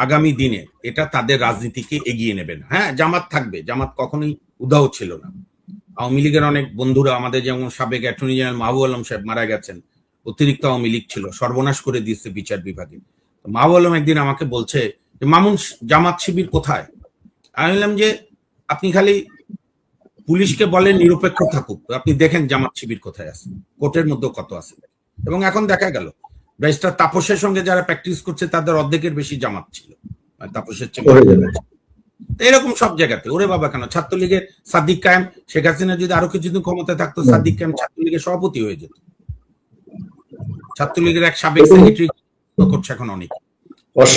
আগামী দিনে এটা তাদের রাজনীতিকে এগিয়ে নেবে না। হ্যাঁ, জামাত থাকবে, জামাত কখনোই উদাও ছিল না। আওয়ামী লীগের অনেক বন্ধুরা, আমাদের যেমন সাবেক অ্যাটর্নি জেনারেল মাহবুব আলম সাহেব মারা গেছেন, অতিরিক্ত আওয়ামী লীগ ছিল, সর্বনাশ করে দিয়েছে বিচার বিভাগে। মাহবুব আলম একদিন আমাকে বলছে যে, মামুন, জামাত শিবির কোথায়? আমি বললাম যে, আপনি খালি পুলিশকে বলেন নিরপেক্ষ থাকুক, আপনি দেখেন জামাত শিবির কোথায় আছে, কোর্টের মধ্যে কত আছে। এবং এখন দেখা গেল ব্যারিস্টার তাপসের সঙ্গে যারা প্র্যাকটিস করছে তাদের অর্ধেকের বেশি জামাত ছিল, তাপসের চেয়ে। এরকম সব জায়গাতে ওরে বাবা, কেন ছাত্রলীগের সাদিক কায়েম, শেখ হাসিনা যদি আরো কিছুদিন ক্ষমতায় থাকতো, সাদিক কায়েম ছাত্রলীগের সভাপতি হয়ে যেত। ছাত্রলীগের এক সাবেক সেক্রেটারি করছে এখন অনেক।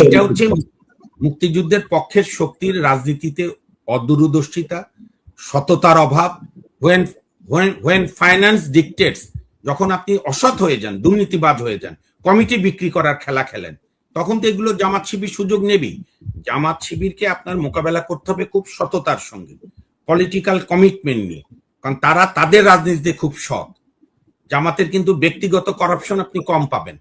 এটা হচ্ছে মুক্তিযুদ্ধের পক্ষের শক্তির রাজনীতিতে অদূরদর্শিতা, সততার অভাব। when ফাইন্যান্স ডিকটেটস, যখন আপনি অসৎ হয়ে যান, দুর্নীতিবাজ হয়ে যান, কমিটি বিক্রি করার খেলা খেলেন, তখন তো এগুলো জামাত শিবির সুযোগ নেবেই। জামাত শিবিরকে আপনার মোকাবেলা করতে হবে খুব সততার সঙ্গে, পলিটিক্যাল কমিটমেন্ট নিয়ে, কারণ তারা তাদের রাজনীতিতে খুব সৎ। জামাতের কিন্তু ব্যক্তিগত করাপশন আপনি কম পাবেন,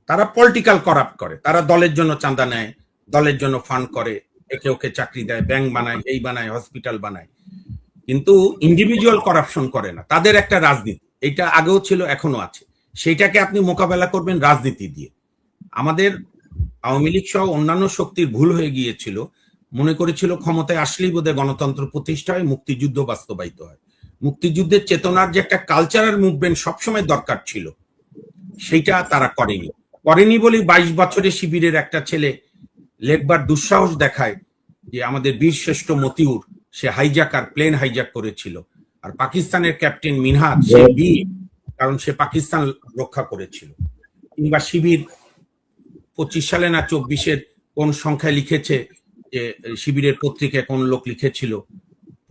তারা পলিটিক্যাল করাপ্ট করে, তারা দলের জন্য চাঁদা নেয়, দলের জন্য ফান্ড করে, একে ওকে চাকরি দেয়, ব্যাংক বানায়, এই বানায়, হসপিটাল বানায়, কিন্তু ইন্ডিভিজুয়াল করাপশন করে না। তাদের একটা রাজনীতি, এটা আগেও ছিল, এখনো আছে, সেইটাকে আপনি মোকাবেলা করবেন রাজনীতি দিয়ে। আমাদের আওয়ামী লীগ সহ অন্যান্য শক্তির ভুল হয়ে গিয়েছিল, মনে করেছিল ক্ষমতায় আসলেই বোধহয় গণতন্ত্র প্রতিষ্ঠা হয়, মুক্তিযুদ্ধ বাস্তবায়িত হয়। মুক্তিযুদ্ধের চেতনার যে একটা কালচারাল মুভমেন্ট সবসময় দরকার ছিল, সেইটা তারা করেনি বলেই 22 বছরে শিবিরের একটা ছেলে লেখবার দুঃসাহস দেখায় যে আমাদের বীরশ্রেষ্ঠ মতিউর, সে প্লেন হাইজ্যাক করেছিল, আর পাকিস্তানের ক্যাপ্টেন মিনহাজ, সে বীর, কারণ সে পাকিস্তান রক্ষা করেছিল। কিংবা শিবির 25 সালে না 24-এর কোন সংখ্যায় লিখেছে যে শিবিরের পত্রিকায় কোন লোক লিখেছিল,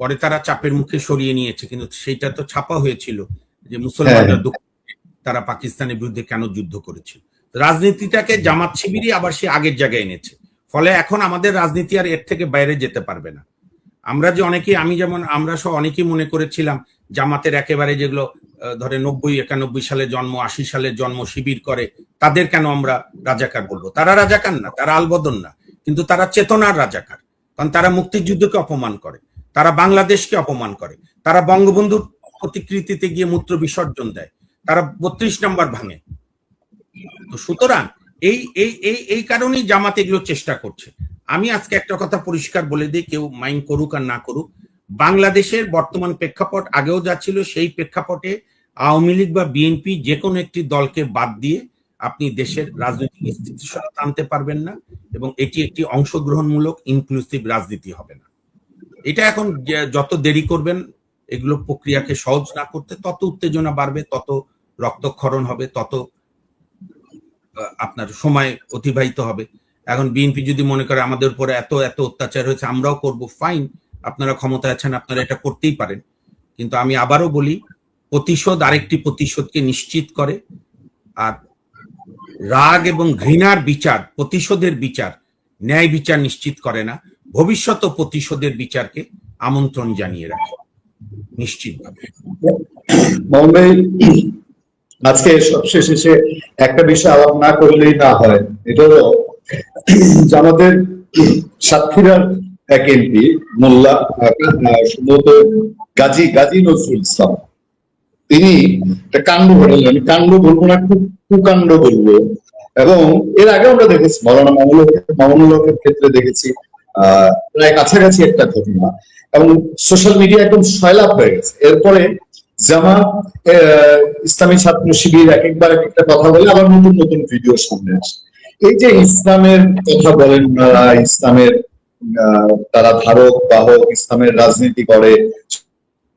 পরে তারা চাপের মুখে সরিয়ে নিয়েছে, কিন্তু সেইটা তো ছাপা হয়েছিল যে মুসলমানরা তারা পাকিস্তানের বিরুদ্ধে কেন যুদ্ধ করেছিল। রাজনীতিটাকে জামাত শিবিরই আবার সে আগের জায়গায় এনেছে, ফলে এখন আমাদের রাজনীতি আর এর থেকে বাইরে যেতে পারবে না। আমরা যে অনেকেই, আমি যেমন, আমরা সহ অনেকেই মনে করেছিলাম জামাতের একেবারে যেগুলো ধরে 90-91 সালে জন্ম, 80 সালে জন্ম, শিবির করে, তাদের কেন আমরা রাজাকার বলবো? তারা রাজাকার না, তারা আলবদর না, কিন্তু তারা চেতনার রাজাকার। কারণ তারা মুক্তিযুদ্ধকে অপমান করে, তারা বাংলাদেশকে অপমান করে, তারা বঙ্গবন্ধুর প্রতিকৃতিতে গিয়ে মূত্র বিসর্জন দেয়, তারা 32 নম্বর ভাঙে। তো সুতরাং এই এই এই এই কারণেই জামাত এগুলো চেষ্টা করছে। আমি আজকে একটা কথা পরিষ্কার বলে দিই, কেউ মাইন্ড করুক আর না করুক, বাংলাদেশের বর্তমান প্রেক্ষাপট আগেও যা ছিল সেই প্রেক্ষাপটে আওয়ামী লীগ বা বিএনপি যে কোনো একটি দলকে বাদ দিয়ে আপনি দেশের রাজনৈতিক স্থিতিশীলতা আনতে পারবেন না, এবং এটি একটি অংশগ্রহণমূলক ইনক্লুসিভ রাজনীতি হবে না। এটা এখন যত দেরি করবেন এগুলো প্রক্রিয়াকে সহজ না করতে, তত উত্তেজনা বাড়বে, তত রক্তক্ষরণ হবে, তত আপনার সময় অতিবাহিত হবে। এখন বিএনপি যদি মনে করে আমাদের উপরে এত এত অত্যাচার হয়েছে আমরাও করব, ফাইন, আপনারা ক্ষমতায় আছেন, আপনারা এটা করতেই পারেন। কিন্তু আমি আবারও বলি, প্রতিশোধ আরেকটি প্রতিশোধকে নিশ্চিত করে, আর রাগ এবং ঘৃণার বিচার, প্রতিশোধের বিচার ন্যায় বিচার নিশ্চিত করে না, ভবিষ্যৎ প্রতিশোধের বিচারকে আমন্ত্রণ জানিয়ে রাখে নিশ্চিতভাবে। মোহন ভাই, আজকে সবশেষ এসে একটা বিষয় আলাপ না করলেই না হয়, এটা হলো যে আমাদের সাতক্ষীরার এক এমপি মোল্লা, সম্ভবত গাজী নজরুল ইসলাম, তিনি একটা কাণ্ড ঘটালেন। আমি কাণ্ড বলবো না, খুব কুকাণ্ড বলবো। এবং এর আগে আমরা দেখেছি মৌলানা মামুনুল হকের ক্ষেত্রে দেখেছি প্রায় কাছাকাছি একটা ঘটনা, এবং সোশ্যাল মিডিয়া একদম সয়লাভ হয়ে গেছে। এরপরে জামাত, ইসলামী ছাত্র শিবির এক একবার এক একটা কথা বলে, আবার নতুন নতুন ভিডিও সামনে আসে। এই যে ইসলামের কথা বলেন ওনারা, ইসলামের তারা ধারক বাহক, ইসলামের রাজনীতি করে,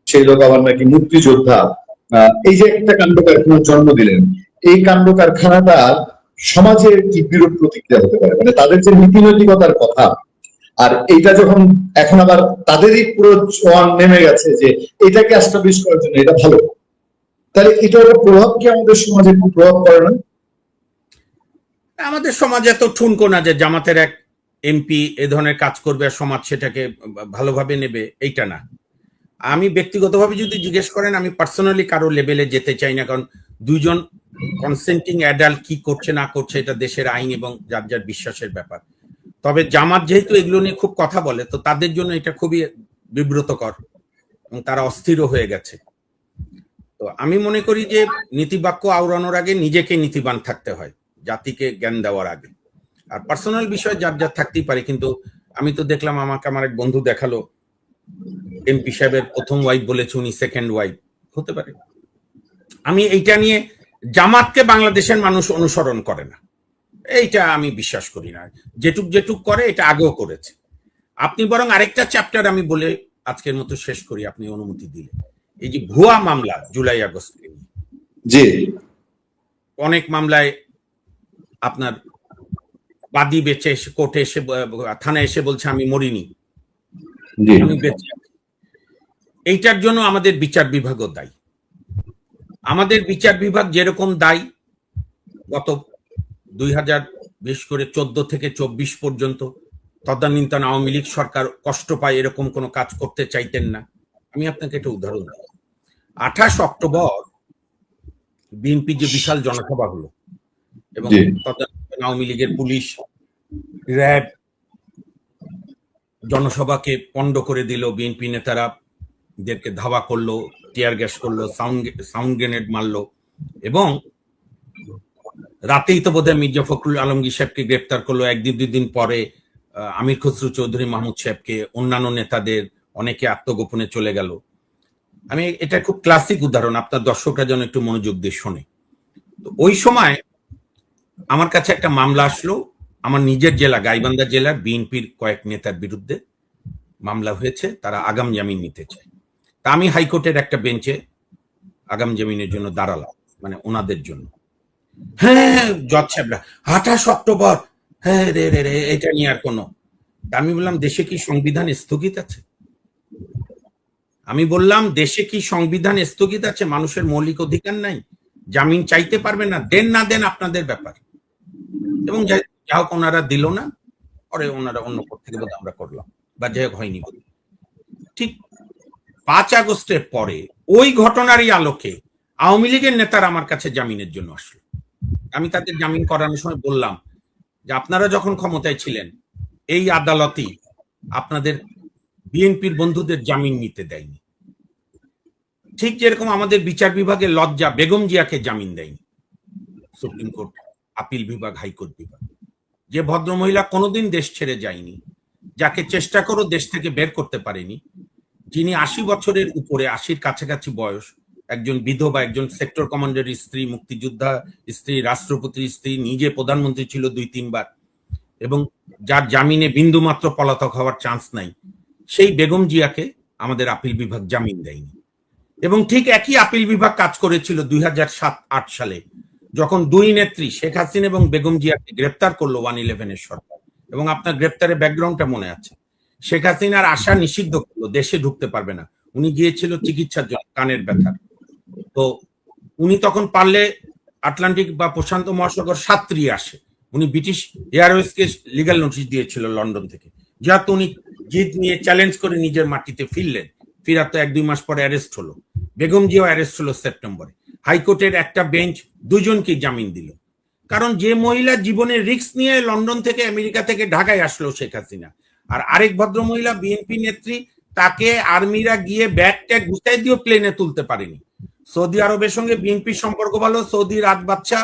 সেই লোক আবার নাকি মুক্তিযোদ্ধা, এই যে একটা কাণ্ড কারখানার জন্ম দিলেন, এই কাণ্ড কারখানাটা সমাজের কি বিরূপ প্রতিক্রিয়া হতে পারে? মানে তাদের যে নীতিনৈতিকতার কথা, আর এইটা যখন এখন আবার তাদেরই পুরো ছোঁয়ান নেমে গেছে যে এটাকে এস্টাবলিশ করার জন্য এটা ভালো, তাহলে এটার প্রভাব কি আমাদের সমাজে খুব প্রভাব পড়ে না? আমাদের সমাজ এত ঠুনকো না যে জামাতের এক এমপি এ ধরনের কাজ করবে আর সমাজ সেটাকে ভালোভাবে নেবে, এইটা না। আমি ব্যক্তিগতভাবে যদি জিজ্ঞেস করেন, আমি পার্সোনালি কারো লেভেলে যেতে চাই না, কারণ দুইজন কনসেন্টিং অ্যাডাল্ট কি করছে না করছে এটা দেশের আইন এবং যার যার বিশ্বাসের ব্যাপার। তবে জামাত যেহেতু এগুলো নিয়ে খুব কথা বলে, তো তাদের জন্য এটা খুবই বিব্রতকর এবং তারা অস্থিরও হয়ে গেছে। তো আমি মনে করি যে নীতিবাক্য আওড়ানোর আগে নিজেকে নীতিবান থাকতে হয়, জাতিকে জ্ঞান দেওয়ার আগে। আর পার্সোনাল বিষয় যার যার থাকতেই পারে, কিন্তু আমি তো দেখলাম, আমাকে আমার এক বন্ধু দেখালো, এমপি সাহেবের প্রথম ওয়াইফ বলেছে উনি সেকেন্ড ওয়াইফ, হতে পারে। আমি এইটা নিয়ে, জামাতকে বাংলাদেশের মানুষ অনুসরণ করে না, এইটা আমি বিশ্বাস করি না। যেটুক যেটুক করে এটা আগেও করেছে। আপনি বরং আরেকটা চ্যাপ্টার আমি বলে আজকের মতো শেষ করি, আপনি অনুমতি দিলে। এই যে ভুয়া মামলা জুলাই আগস্ট, জি, অনেক মামলায় আপনার বাদী বেঁচে এসে কোর্টে এসে থানায় এসে বলছে আমি মরিনি, আমি বেঁচে আছি। এইটার জন্য আমাদের বিচার বিভাগও দায়ী। আমাদের বিচার বিভাগ যেরকম দায়ী, গত 2014 থেকে 24 পর্যন্ত তদানীন্তন আওয়ামী লীগ সরকার কষ্ট পায় এরকম কোনো কাজ করতে চাইতেন না। আমি আপনাকে একটা উদাহরণ দিই। 28 অক্টোবর বিএনপি যে বিশাল জনসভা হলো, এবং তদানীন্তন আওয়ামী লীগের পুলিশ, র্যাব জনসভাকে পণ্ড করে দিল, বিএনপি নেতারা দেরকে ধাওয়া করলো, টিয়ার গ্যাস করলো, সাউন্ড গ্রেনেড মারলো, এবং রাতেই তো বোধহয় মির্জা ফখরুল আলমগীর সাহেবকে গ্রেপ্তার করলো। একদিন দুই দিন পরে আমির খসরু চৌধুরী মাহমুদ সাহেবকে, অন্যান্য নেতাদের অনেকে আত্মগোপনে চলে গেল। আমি এটা খুব ক্লাসিক উদাহরণ, আপনার দর্শকরা যেন একটু মনোযোগ দিয়ে শোনে। তো ওই সময় আমার কাছে একটা মামলা আসলো, আমার নিজের জেলা গাইবান্ধা জেলার বিএনপির কয়েক নেতার বিরুদ্ধে মামলা হয়েছে, তারা আগাম জামিন নিতে চায়। তা আমি হাইকোর্টের একটা বেঞ্চে আগাম জামিনের জন্য দাঁড়ালাম, মানে ওনাদের জন্য। হ্যাঁ জজ সাহেবরা 28 অক্টোবর, হ্যাঁ রে রে রে, এটা নিয়ে আর কোনো। আমি বললাম দেশে কি সংবিধান স্থগিত আছে? আমি বললাম দেশে কি সংবিধান স্থগিত আছে? মানুষের মৌলিক অধিকার নাই? জামিন চাইতে পারবে না? দেন না দেন আপনাদের ব্যাপার। এবং যাই হোক ওনারা দিল না, পরে ওনারা অন্য কোর্ট থেকে বোধ আমরা করলাম, বা যাই হোক হয়নি বলে। ঠিক 5 আগস্টের পরে ওই ঘটনারই আলোকে আওয়ামী লীগের নেতারা আমার কাছে জামিনের জন্য আসলো। আমি তাদের জামিন করানোর সময় বললাম যে আপনারা যখন ক্ষমতায় ছিলেন এই আদালতই আপনাদের বিএনপির বন্ধুদের জামিন নিতে দেয়নি, ঠিক যেরকম আমাদের বিচার বিভাগের লজ্জা বেগম জিয়াকে জামিন দেয়নি সুপ্রিম কোর্ট, আপিল বিভাগ, হাইকোর্ট বিভাগ। যে ভদ্রমহিলা কোনোদিন দেশ ছেড়ে যায়নি, যাকে চেষ্টা করে দেশ থেকে বের করতে পারেনি, যিনি 80 বছরের উপরে, 80-র কাছাকাছি বয়স, একজন বিধবা, একজন সেক্টর কমান্ডারের স্ত্রী, মুক্তিযোদ্ধা স্ত্রী, রাষ্ট্রপতির স্ত্রী, নিজে প্রধানমন্ত্রী ছিল 2-3 বার, এবং যার জামিনে বিন্দুমাত্র পলাতক হওয়ার চান্স নাই, সেই বেগম জিয়াকে আমাদের আপিল বিভাগ জামিন দেয়নি। এবং ঠিক একই আপিল বিভাগ কাজ করেছিল 2007-8 সালে, যখন দুই নেত্রী শেখ হাসিনা এবং বেগম জিয়াকে গ্রেপ্তার করলো 111-এর সরকার। এবং আপনার গ্রেপ্তারের ব্যাকগ্রাউন্ডটা মনে আছে। শেখ হাসিনার আশা নিষিদ্ধ করলো, দেশে ঢুকতে পারবে না। উনি গিয়েছিল চিকিৎসার জন্য, কানের ব্যথার। তো উনি তখন পারলে আটলান্টিক বা প্রশান্ত মহাসাগর সাঁতরিয়ে আসে। উনি ব্রিটিশ এয়ারওয়েজকে লিগ্যাল নোটিশ দিয়েছিল লন্ডন থেকে, যেহেতু উনি জিদ নিয়ে চ্যালেঞ্জ করে নিজের মাটিতে ফিরলেন। ফিরার তো 1-2 মাস পরে অ্যারেস্ট হলো। বেগম জিয়াও অ্যারেস্ট হলো সেপ্টেম্বরে। হাইকোর্টের একটা বেঞ্চ দুজনকে জামিন দিল, কারণ যে মহিলা জীবনের রিস্ক নিয়ে লন্ডন থেকে, আমেরিকা থেকে ঢাকায় আসলো শেখ হাসিনা, আর আরেক ভদ্র মহিলা বিএনপি নেত্রী, তাকে আর্মিরা গিয়ে ব্যাগ ট্যাগ গুছাই দিয়েও প্লেনে তুলতে পারেনি। সৌদি আরবের সঙ্গে বিএনপির সম্পর্ক ভালো, সৌদি রাজ বাদশা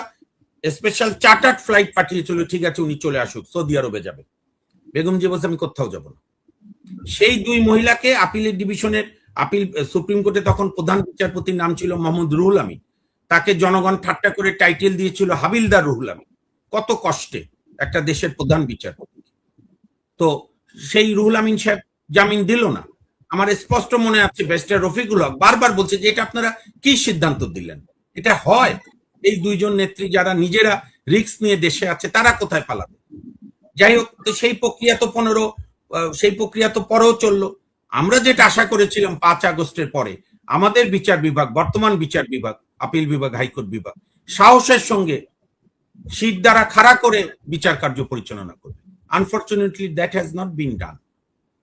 স্পেশাল চার্টার্ড ফ্লাইট পাঠিয়েছিল, ঠিক আছে উনি চলে আসুক, সৌদি আরবে যাবে। বেগম জি বলছে আমি কোথাও যাব না। সেই দুই মহিলাকে আপিলের ডিভিশনের সুপ্রিম কোর্টে তখন প্রধান বিচারপতির নাম ছিল মোহাম্মদ রুহুল আমিন, তাকে জনগণ ঠাট্টা করে টাইটেল দিয়েছিল হাবিলদার রুহুল আমিন। কত কষ্টে একটা দেশের প্রধান বিচারপতি। তো সেই রুহুল আমিন সাহেব জামিন দিল না। আমার স্পষ্ট মনে আছে ব্যারিস্টার রফিকুল হক বারবার বলছে যে এটা আপনারা কি সিদ্ধান্ত দিলেন, এটা হয়? এই দুইজন নেত্রী যারা নিজেরা রিস্ক নিয়ে দেশে আছে, তারা কোথায় পালাবে? যাই হোক, সেই প্রক্রিয়া তো পরেও চললো। আমরা যেটা আশা করেছিলাম 5 আগস্টের পরে আমাদের বিচার বিভাগ, বর্তমান বিচার বিভাগ, আপিল বিভাগ, হাইকোর্ট বিভাগ সাহসের সঙ্গে শীত দ্বারা খাড়া করে বিচার কার্য পরিচালনা করবে। Unfortunately that has not been done.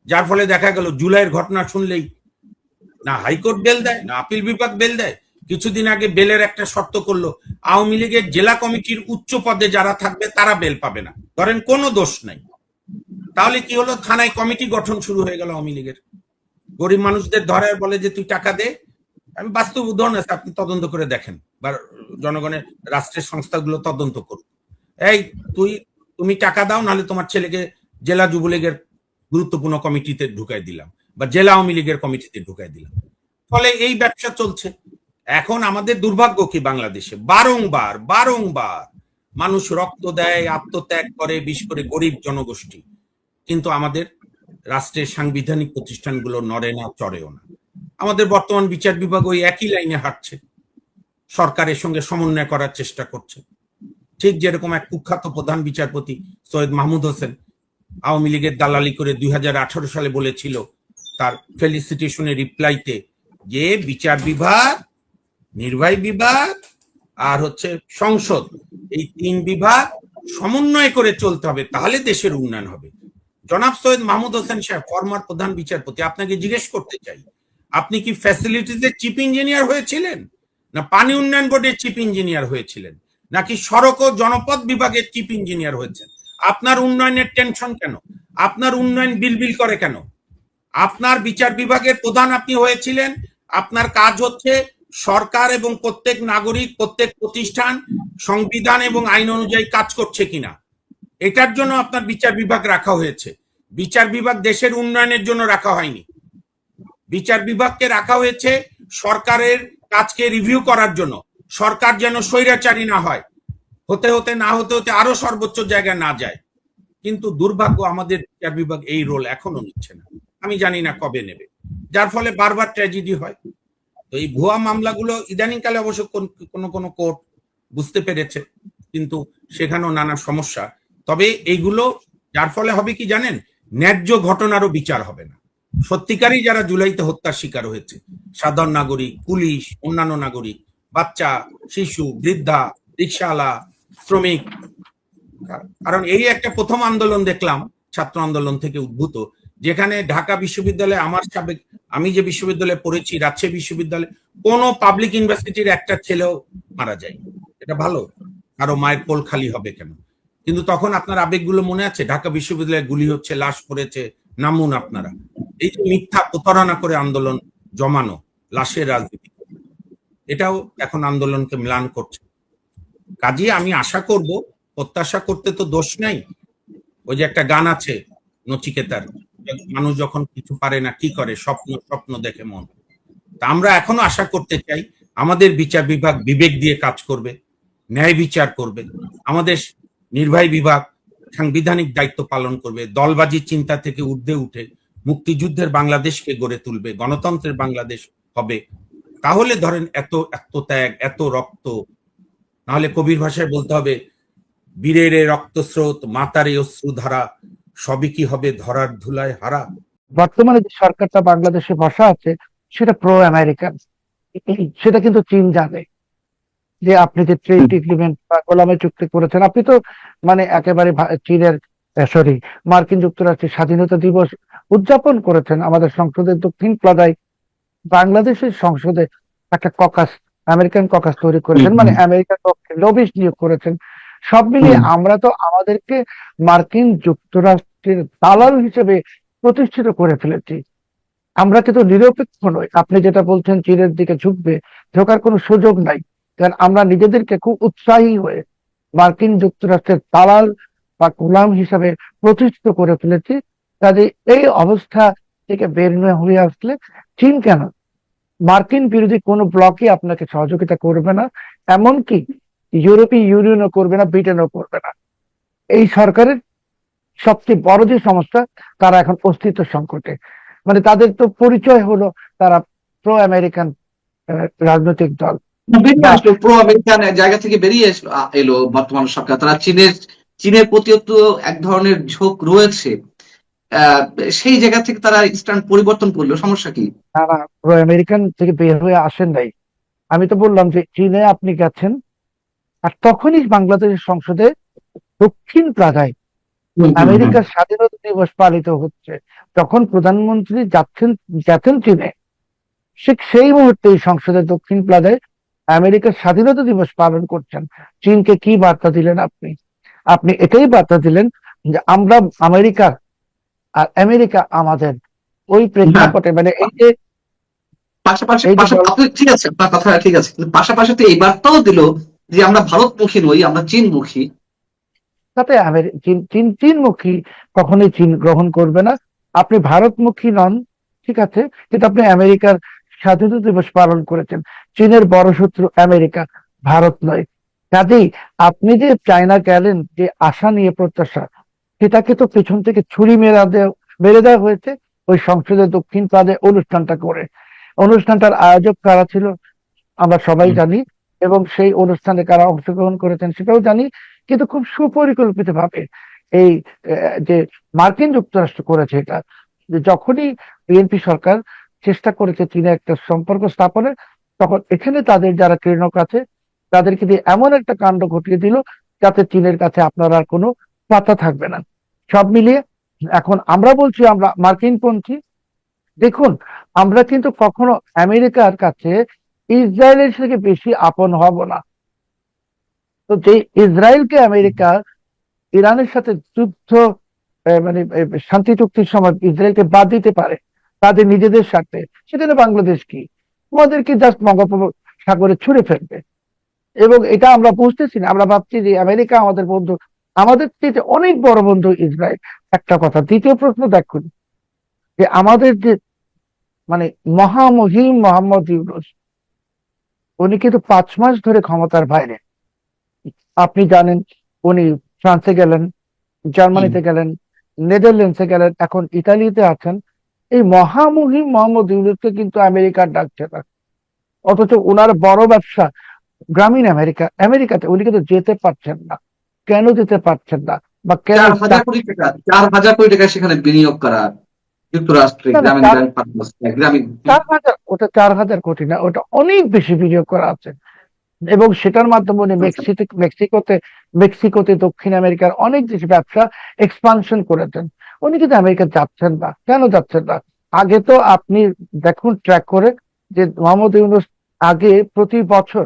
যার ফলে দেখা গেল জুলাইয়ের ঘটনা শুনলেই না হাইকোর্ট বেল দেয়, না আপিল বিভাগ বেল দেয়। কিছুদিন আগে বেলের একটা শর্ত করলো, আওয়ামী লীগের জেলা কমিটির উচ্চ পদে যারা থাকবে তারা বেল পাবে না, ধরেন কোনো দোষ নাই। তাহলে কি হলো, থানায় কমিটি গঠন শুরু হয়ে গেল আওয়ামী লীগের। গরিব মানুষদের ধরায় বলে যে তুই টাকা দে। আমি বাস্তব উদাহরণ আছে, আপনি তদন্ত করে দেখেন, বা জনগণের রাষ্ট্রের সংস্থাগুলো তদন্ত করুন। এই তুমি টাকা দাও, নাহলে তোমার ছেলেকে জেলা যুবলীগের গুরুত্বপূর্ণ কমিটিতে ঢুকাই দিলাম, বা জেলা আওয়ামী লীগের কমিটিতে ঢুকাই দিলাম। ফলে এই ব্যবসা চলছে। এখন আমাদের দুর্ভাগ্য কি, বাংলাদেশে বারংবার মানুষ রক্ত দেয়, আত্মত্যাগ করে, বিশেষ করে গরিব জনগোষ্ঠী, কিন্তু আমাদের রাষ্ট্রের সাংবিধানিক প্রতিষ্ঠানগুলো নড়ে না, চড়েও না। আমাদের বর্তমান বিচার বিভাগ ওই একই লাইনে হাঁটছে, সরকারের সঙ্গে সমন্বয় করার চেষ্টা করছে। ঠিক যেরকম এক কুখ্যাত প্রধান বিচারপতি সৈয়দ মাহমুদ হোসেন আওয়ামী লীগের দালালি করে 2018 সালে বলেছিল তার ফেলিসিটেশনের রিপ্লাইতে, যে বিচার বিভাগ, নির্বাহী বিভাগ আর সংসদ, এই 3 বিভাগ সমন্বয় করে চলতে হবে, তাহলে দেশের উন্নয়ন হবে। জনাব সৈয়দ মাহমুদ হোসেন সাহেব, ফরমার প্রধান বিচারপতি, আপনাকে জিজ্ঞেস করতে চাই, আপনি কি ফ্যাসিলিটিতে চিফ ইঞ্জিনিয়ার হয়েছিলেন, না পানি উন্নয়ন বোর্ডের চিফ ইঞ্জিনিয়ার হয়েছিলেন, নাকি সড়ক ও জনপথ বিভাগের চিফ ইঞ্জিনিয়ার হয়েছেন? আপনার উন্নয়নের টেনশন কেন? আপনার উন্নয়ন বিলবিল করে কেন? আপনার বিচার বিভাগের প্রধান আপনি হয়েছিলেন, আপনার কাজ হচ্ছে সরকার এবং প্রত্যেক নাগরিক, প্রত্যেক প্রতিষ্ঠান সংবিধান এবং আইন অনুযায়ী কাজ করছে কিনা, এটার জন্য আপনার বিচার বিভাগ রাখা হয়েছে। বিচার বিভাগ দেশের উন্নয়নের জন্য রাখা হয়নি। বিচার বিভাগকে রাখা হয়েছে সরকারের কাজকে রিভিউ করার জন্য, সরকার যেন স্বৈরাচারী না হয়, হতে হতে আরো সর্বোচ্চ জায়গায় না যায়। কিন্তু দুর্ভাগ্য, আমাদের বিচার বিভাগ এই রোল এখনো নিচ্ছে না। আমি জানি না কবে নেবে, যার ফলে বারবার ট্র্যাজেডি হয়। তো এই ভুয়া মামলাগুলো ইদানিংকালে অবশ্য কোনো কোর্ট বুঝতে পেরেছে, কিন্তু সেখানেও নানা সমস্যা। তবে এইগুলো যার ফলে হবে কি জানেন, ন্যায্য ঘটনারও বিচার হবে না। সত্যিকারই যারা জুলাইতে হত্যার শিকার হয়েছে, সাধারণ নাগরিক, পুলিশ, অন্যান্য নাগরিক, বাচ্চা, শিশু, বৃদ্ধা, রিক্সাওয়ালা, শ্রমিক, কারণ এই একটা প্রথম আন্দোলন দেখলাম ছাত্র আন্দোলন থেকে উদ্ভূত, যেখানে ঢাকা বিশ্ববিদ্যালয়ে আমি যে বিশ্ববিদ্যালয়ে পড়েছি, রাজশাহী বিশ্ববিদ্যালয়ে কোনো পাবলিক ইউনিভার্সিটির একটা ছেলেও মারা যায়। এটা ভালো? কারো মায়ের কোল খালি হবে কেন? কিন্তু তখন আপনার আবেগগুলো মনে আছে? ঢাকা বিশ্ববিদ্যালয়ে গুলি হচ্ছে, লাশ পড়েছে, নামুন আপনারা। এই যে মিথ্যা প্রতারণা করে আন্দোলন জমানো, লাশের রাজনীতি, এটাও এখন আন্দোলনকে ম্লান করছে। কাজেই আমি আশা করব, প্রত্যাশা করতে তো দোষ নাই। ওই যে একটা গান আছে নচিকেতার, মানুষ যখন কিছু পারে না কি করে, স্বপ্ন স্বপ্ন দেখে মন। তা আমরা এখনো আশা করতে চাই আমাদের বিচার বিভাগ বিবেক দিয়ে কাজ করবে, ন্যায় বিচার করবে, আমাদের নির্বাহী বিভাগ সাংবিধানিক দায়িত্ব পালন করবে, দলবাজির চিন্তা থেকে ঊর্ধ্বে উঠে মুক্তিযুদ্ধের বাংলাদেশকে গড়ে তুলবে, গণতন্ত্রের বাংলাদেশ হবে। তাহলে ধরেন এত ত্যাগ, এত রক্ত, নাহলে কবির ভাষায় বলতে হবে, বীরের এ রক্তস্রোত, মাতার এ অশ্রুধারা, সবই কি হবে ধরার ধুলায় হারা। বর্তমানে যে সরকারটা বাংলাদেশে বসা আছে সেটা প্রো আমেরিকান, সেটা কিন্তু চীন জানে। যে আপনি যে ট্রেড এগ্রিমেন্ট বা গোলামি চুক্তি করেছেন, আপনি তো মানে একেবারে চীনের সরি মার্কিন যুক্তরাষ্ট্রের স্বাধীনতা দিবস উদযাপন করেছেন আমাদের সংসদের দক্ষিণ প্লাজায়। বাংলাদেশের সংসদে একটা ককাস, আমেরিকান ককাস তৈরি করেছেন, মানে আমেরিকার পক্ষে লবিস্ট নিয়োগ করেছেন। সব মিলিয়ে আমরা তো আমাদেরকে মার্কিন যুক্তরাষ্ট্রের দালাল হিসেবে প্রতিষ্ঠিত করে ফেলেছি। আমরা কিন্তু নিরপেক্ষ নই। আপনি যেটা বলছেন চীনের দিকে ঝোঁকার কোনো সুযোগ নাই, কারণ আমরা নিজেদেরকে খুব উৎসাহী হয়ে মার্কিন যুক্তরাষ্ট্রের দালাল বা গোলাম হিসাবে প্রতিষ্ঠিত করে ফেলেছি। কাজে এই অবস্থা থেকে বের হয়ে আসলে চীন কেন, মার্কিন বিরোধী কোনো ব্লকই আপনাকে সহযোগিতা করবে না, এমনকি ইউরোপীয় ইউনিয়নও করবে না, ব্রিটেনও করবে না। এই সরকারের সবচেয়ে বড় যে সমস্যা, তারা এখন অস্তিত্ব সংকটে। মানে তাদের তো পরিচয় হলো তারা প্রো আমেরিকান রাজনৈতিক দল। প্রো আমেরিকান জায়গা থেকে বেরিয়ে এলো বর্তমান সরকার। তারা চীনের প্রতিও তো এক ধরনের ঝোঁক রয়েছে, সেই জায়গা থেকে তারা স্ট্যান্ড পরিবর্তন করলো, সমস্যা কি? তারা প্রো আমেরিকান থেকে বের হয়ে আসেন নাই। আমি তো বললাম যে চীনে আপনি গেছেন, আর তখনই বাংলাদেশের সংসদে দক্ষিণ প্লাজায় আমেরিকার স্বাধীনতা দিবস পালিত হচ্ছে। যখন প্রধানমন্ত্রী যাচ্ছেন চীনে, সেই মুহূর্তে সংসদের দক্ষিণ প্লাজায় আমেরিকার স্বাধীনতা দিবস পালন করছেন। চীনকে কি বার্তা দিলেন আপনি? আপনি এটাই বার্তা দিলেন যে আমরা আমেরিকা আর আমেরিকা আমাদের। ওই প্রেক্ষাপটে মানে এই যে পাশাপাশি ঠিক আছে, আপনার কথা ঠিক আছে, কিন্তু পাশাপাশি তো এই বার্তাও দিল যে আমরা ভারতমুখী নই, আমরা চীনমুখী। তাতে চীনমুখী কখনোই চীন গ্রহণ করবে না। আপনি ভারতমুখী নন, ঠিক আছে, কিন্তু আপনি আমেরিকার স্বাধীনতা দিবস পালন করেছেন। চীনের বড় শত্রু আমেরিকা, ভারত নয়। কাজেই আপনি যে চায়না গেলেন যে আশা নিয়ে প্রত্যাশা, সেটাকে তো পেছন থেকে ছুরি মেরে দেওয়া হয়েছে ওই সংসদের দক্ষিণ প্লাজায় অনুষ্ঠানটা করে। অনুষ্ঠানটার আয়োজক কারা ছিল আমরা সবাই জানি, এবং সেই অনুষ্ঠানে কারা অংশগ্রহণ করেছেন সেটাও জানি। কিন্তু খুব সুপরিকল্পিত ভাবে এই যে মার্কিন যুক্তরাষ্ট্র করেছে এটা, যে যখনই বিএনপি সরকার চেষ্টা করেছে চীনে একটা সম্পর্ক স্থাপনের, তখন এখানে তাদের যারা ক্রীড়ক আছে তাদেরকে দিয়ে এমন একটা কাণ্ড ঘটিয়ে দিল যাতে চীনের কাছে আপনার আর কোনো পাতা থাকবে না। সব মিলিয়ে এখন আমরা বলছি আমরা মার্কিন পন্থী। দেখুন, আমরা কিন্তু কখনো আমেরিকার কাছে ইসরায়েলের থেকে বেশি আপন হব না। তো যে ইসরায়েলকে আমেরিকা ইরানের সাথে যুদ্ধ মানে শান্তি চুক্তির সময় ইসরায়েলকে বাদ দিতে পারে তাদের নিজেদের স্বার্থে, সেখানে বাংলাদেশ কি আমাদেরকে জাস্ট বঙ্গোপসাগরে ছুড়ে ফেলবে। এবং এটা আমরা বুঝতেছি না, আমরা ভাবছি যে আমেরিকা আমাদের বন্ধু, আমাদের থেকে অনেক বড় বন্ধু ইসরায়েল। একটা কথা। দ্বিতীয় প্রশ্ন দেখুন, যে আমাদের যে মানে মহামহিম মোহাম্মদ ইউনূস, উনি কিন্তু 5 মাস ধরে ক্ষমতার বাইরে। আপনি জানেন উনি ফ্রান্সে গেলেন, জার্মানিতে গেলেন, নেদারল্যান্ডসে গেলেন, এখন ইতালিতে আছেন। এই মহামহিম মোহাম্মদ ইউনূসকে কিন্তু আমেরিকার ডাকছে না, অথচ ওনার বড় ব্যবসা গ্রামীণ আমেরিকাতে উনি কিন্তু যেতে পারছেন না। কেন যেতে পারছেন না বা কেন? 4,000 কোটি টাকা সেখানে বিনিয়োগ করা যুক্তরাষ্ট্রে, গ্রামীণ। 4,000 কোটি না, ওটা অনেক বেশি বিনিয়োগ করা আছে। এবং সেটার মাধ্যমে উনি মেক্সিকোতে দক্ষিণ আমেরিকার অনেক দেশে ব্যবসা এক্সপানশন করেছেন। উনি কিন্তু আমেরিকা যাচ্ছেন না। কেন যাচ্ছেন না? আগে তো আপনি দেখুন ট্র্যাক করে যে মোহাম্মদ ইউনূস আগে প্রতি বছর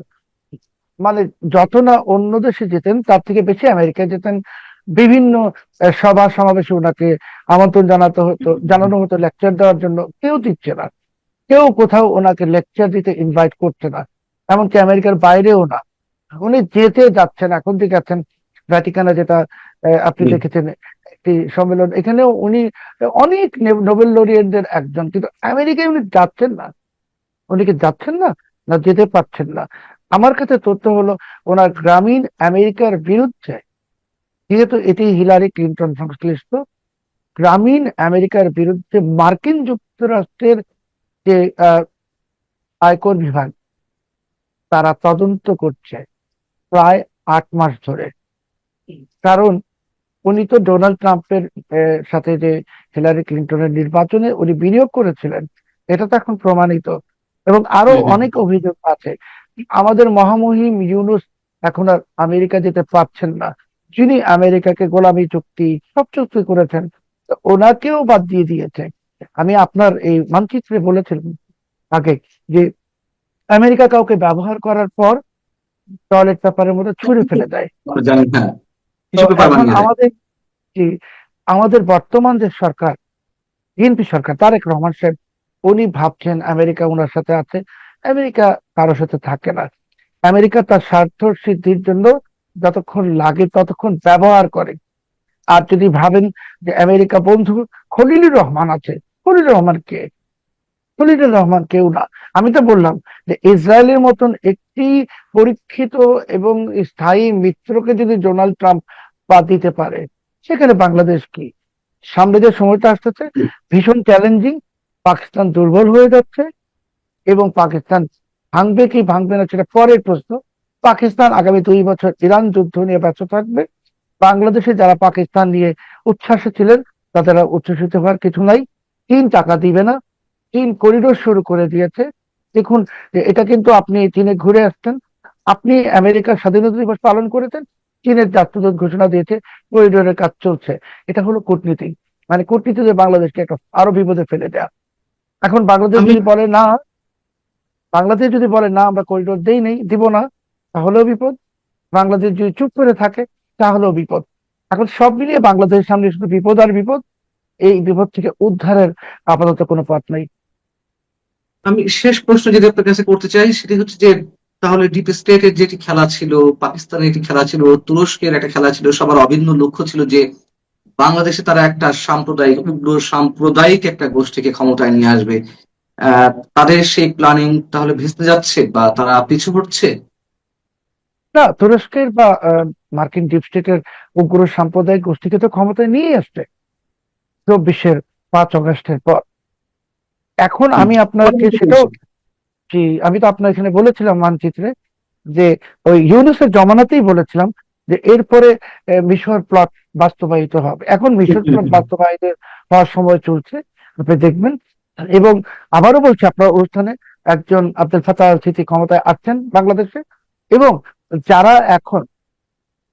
মানে যত না অন্য দেশে যেতেন তার থেকে বেশি আমেরিকায় যেতেন। বিভিন্ন সভা সমাবেশে ওনাকে আমন্ত্রণ জানানো হতো লেকচার দেওয়ার জন্য, কেউ দিচ্ছে না। কেউ কোথাও ওনাকে লেকচার দিতে ইনভাইট করছে না, এমনকি আমেরিকার বাইরেও না। উনি যেতে যাচ্ছেন, এখন যে গেছেন ভ্যাটিকানে, যেটা আপনি দেখেছেন একটি সম্মেলন, এখানেও উনি অনেক নোবেল লরিয়েটদের একজন, কিন্তু আমেরিকায় উনি যাচ্ছেন না। উনি কি যাচ্ছেন না, না যেতে পারছেন না? আমার কাছে তথ্য হলো ওনার গ্রামীণ আমেরিকার বিরুদ্ধে, যেহেতু এটি হিলারি ক্লিন্টন সংশ্লিষ্ট, গ্রামীণ আমেরিকার বিরুদ্ধে মার্কিন যুক্তরাষ্ট্রের যে আয়কর বিভাগ, তারা তদন্ত করছে প্রায় 8 মাস ধরে। কারণ উনি তো ডোনাল্ড ট্রাম্পের সাথে যে হিলারি ক্লিন্টনের নির্বাচনে উনি বিনিয়োগ করেছিলেন, এটা তো এখন প্রমাণিত, এবং আরো অনেক অভিযোগ আছে। আমাদের মহামহিম ইউনূস এখন আর আমেরিকা যেতে পারছেন না, যিনি আমেরিকাকে গোলামি চুক্তি সব চুক্তি করেছেন, তো ওনাকেও বাদ দিয়ে দিয়েছে। আমি আপনার এই মানচিত্রে বলেছিলাম আগে যে আমেরিকা কাউকে ব্যবহার করার পর টয়লেট পেপারের মধ্যে ছুঁড়ে ফেলে দেয়। আমরা জানি, হ্যাঁ, তো কিছু পেপার এখন বানিয়ে দেয়। আমাদের বর্তমান যে সরকার, বিএনপি সরকার, তারেক রহমান সাহেব, উনি ভাবছেন আমেরিকা ওনার সাথে আছে। আমেরিকা কারোর সাথে থাকে না। আমেরিকা তার স্বার্থ সিদ্ধির জন্য যতক্ষণ লাগে ততক্ষণ ব্যবহার করে। আর যদি ভাবেন যে আমেরিকা বন্ধু, খলিলুর রহমান আছে, খলিলুর রহমান কে? খলিলুর রহমান কেউ না। আমি তো বললাম যে ইসরায়েলের মতন একটি পরীক্ষিত এবং স্থায়ী মিত্রকে যদি ডোনাল্ড ট্রাম্প বাদ দিতে পারে, সেখানে বাংলাদেশ কি? সামনে যে সময়টা আসতেছে ভীষণ চ্যালেঞ্জিং। পাকিস্তান দুর্বল হয়ে যাচ্ছে, এবং পাকিস্তান ভাঙবে কি ভাঙবে না সেটা পরের প্রশ্ন। পাকিস্তান আগামী 2 বছর ইরান যুদ্ধ নিয়ে ব্যস্ত থাকবে। বাংলাদেশে যারা পাকিস্তান নিয়ে উচ্ছ্বাসে ছিলেন, তাদের আর উচ্ছ্বসিত হওয়ার কিছু নাই। চীন টাকা দিবে না, চীন করিডোর শুরু করে দিয়েছে। দেখুন, এটা কিন্তু আপনি চীনে ঘুরে আসছেন, আপনি আমেরিকার স্বাধীনতা দিবস পালন করেছেন, চীনের রাষ্ট্রদূত ঘোষণা দিয়েছে করিডোরের কাজ চলছে। এটা হলো কূটনীতি, মানে কূটনীতিতে বাংলাদেশকে একটা আরো বিপদে ফেলে দেয়া। এখন বাংলাদেশ আমি যদি বলে না, বাংলাদেশ যদি বলে না আমরা করিডোর দেই নেই, দিব না, তাহলেও বিপদ। বাংলাদেশ যদি চুপ করে থাকে, তাহলেও বিপদ। এখন সব মিলিয়ে বাংলাদেশের সামনে শুধু বিপদ আর বিপদ। এই বিপদ থেকে উদ্ধারের আপাতত কোনো পথ নেই। আমি শেষ প্রশ্ন যেটা আপনার কাছে করতে চাই সেটি হচ্ছে যে, তাহলে ডিপ স্টেটের যেটি খেলা ছিল, পাকিস্তানের একটি খেলা ছিল, তুরস্কের একটা খেলা ছিল, সবার অভিন্ন লক্ষ্য ছিল যে বাংলাদেশে তারা একটা সাম্প্রদায়িক, উগ্র সাম্প্রদায়িক একটা গোষ্ঠীকে ক্ষমতায় নিয়ে আসবে। তাদের সেই প্ল্যানিং তাহলে ভেস্তে যাচ্ছে বা তারা পিছু হটছে? না, তুরস্কের বা মার্কিন ডিপ স্টেটের উগ্র সাম্প্রদায়িক গোষ্ঠীকে তো ক্ষমতায় নিয়ে আসছে 24-5 আগস্টের পর। এখন আমি আপনাকে সেটাও, জি, আমি তো আপনার এখানে বলেছিলাম মানচিত্রে যে ওই ইউনূসের জমানাতেই বলেছিলাম যে এরপরে মিশর প্লট বাস্তবায়িত হবে। এখন মিশর প্লট বাস্তবায়িত হওয়ার সময় চলছে, আপনি দেখবেন। এবং আবারও বলছি, আপনার অনুষ্ঠানে একজন আব্দুল ফাত্তাহ আল সিসি ক্ষমতায় আসছেন বাংলাদেশে, এবং যারা এখন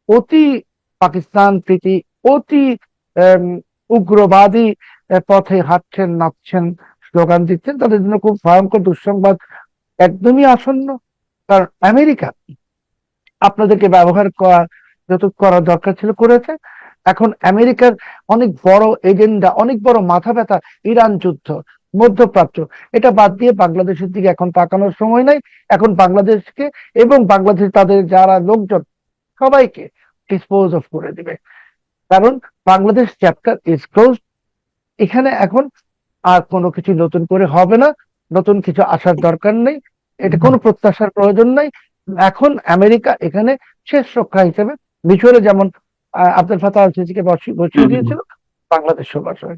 অতি পাকিস্তান প্রীতি, অতি আম, উগ্রবাদী পথে হাঁটছেন, নাচছেন, স্লোগান দিচ্ছেন, তাদের জন্য খুব ভয়ঙ্কর দুঃসংবাদ একদমই আসন্ন। কারণ আমেরিকা আপনাদেরকে ব্যবহার করা যতটুকু করা দরকার ছিল করেছে। এখন আমেরিকার অনেক বড় এজেন্ডা, অনেক বড় মাথা ব্যথা, ইরান যুদ্ধ, মধ্যপ্রাচ্য, এটা বাদ দিয়ে বাংলাদেশের দিকে এখন তাকানোর সময় নাই। এখন বাংলাদেশকে এবং বাংলাদেশ তাদের যারা লোকজন, সবাইকে ডিসপোজ অফ করে দিবে। কারণ বাংলাদেশ চ্যাপ্টার ইজ ক্লোজ। এখানে এখন আর কোনো কিছু নতুন করে হবে না, নতুন কিছু আসার দরকার নেই, এটা কোনো প্রত্যাশার প্রয়োজন নাই। এখন আমেরিকা এখানে শেষ রক্ষা হিসেবে মিশরে যেমন আব্দুল ফাত্তাহ আল সিসিকে বসিয়ে দিয়েছিল, বাংলাদেশও বসায়।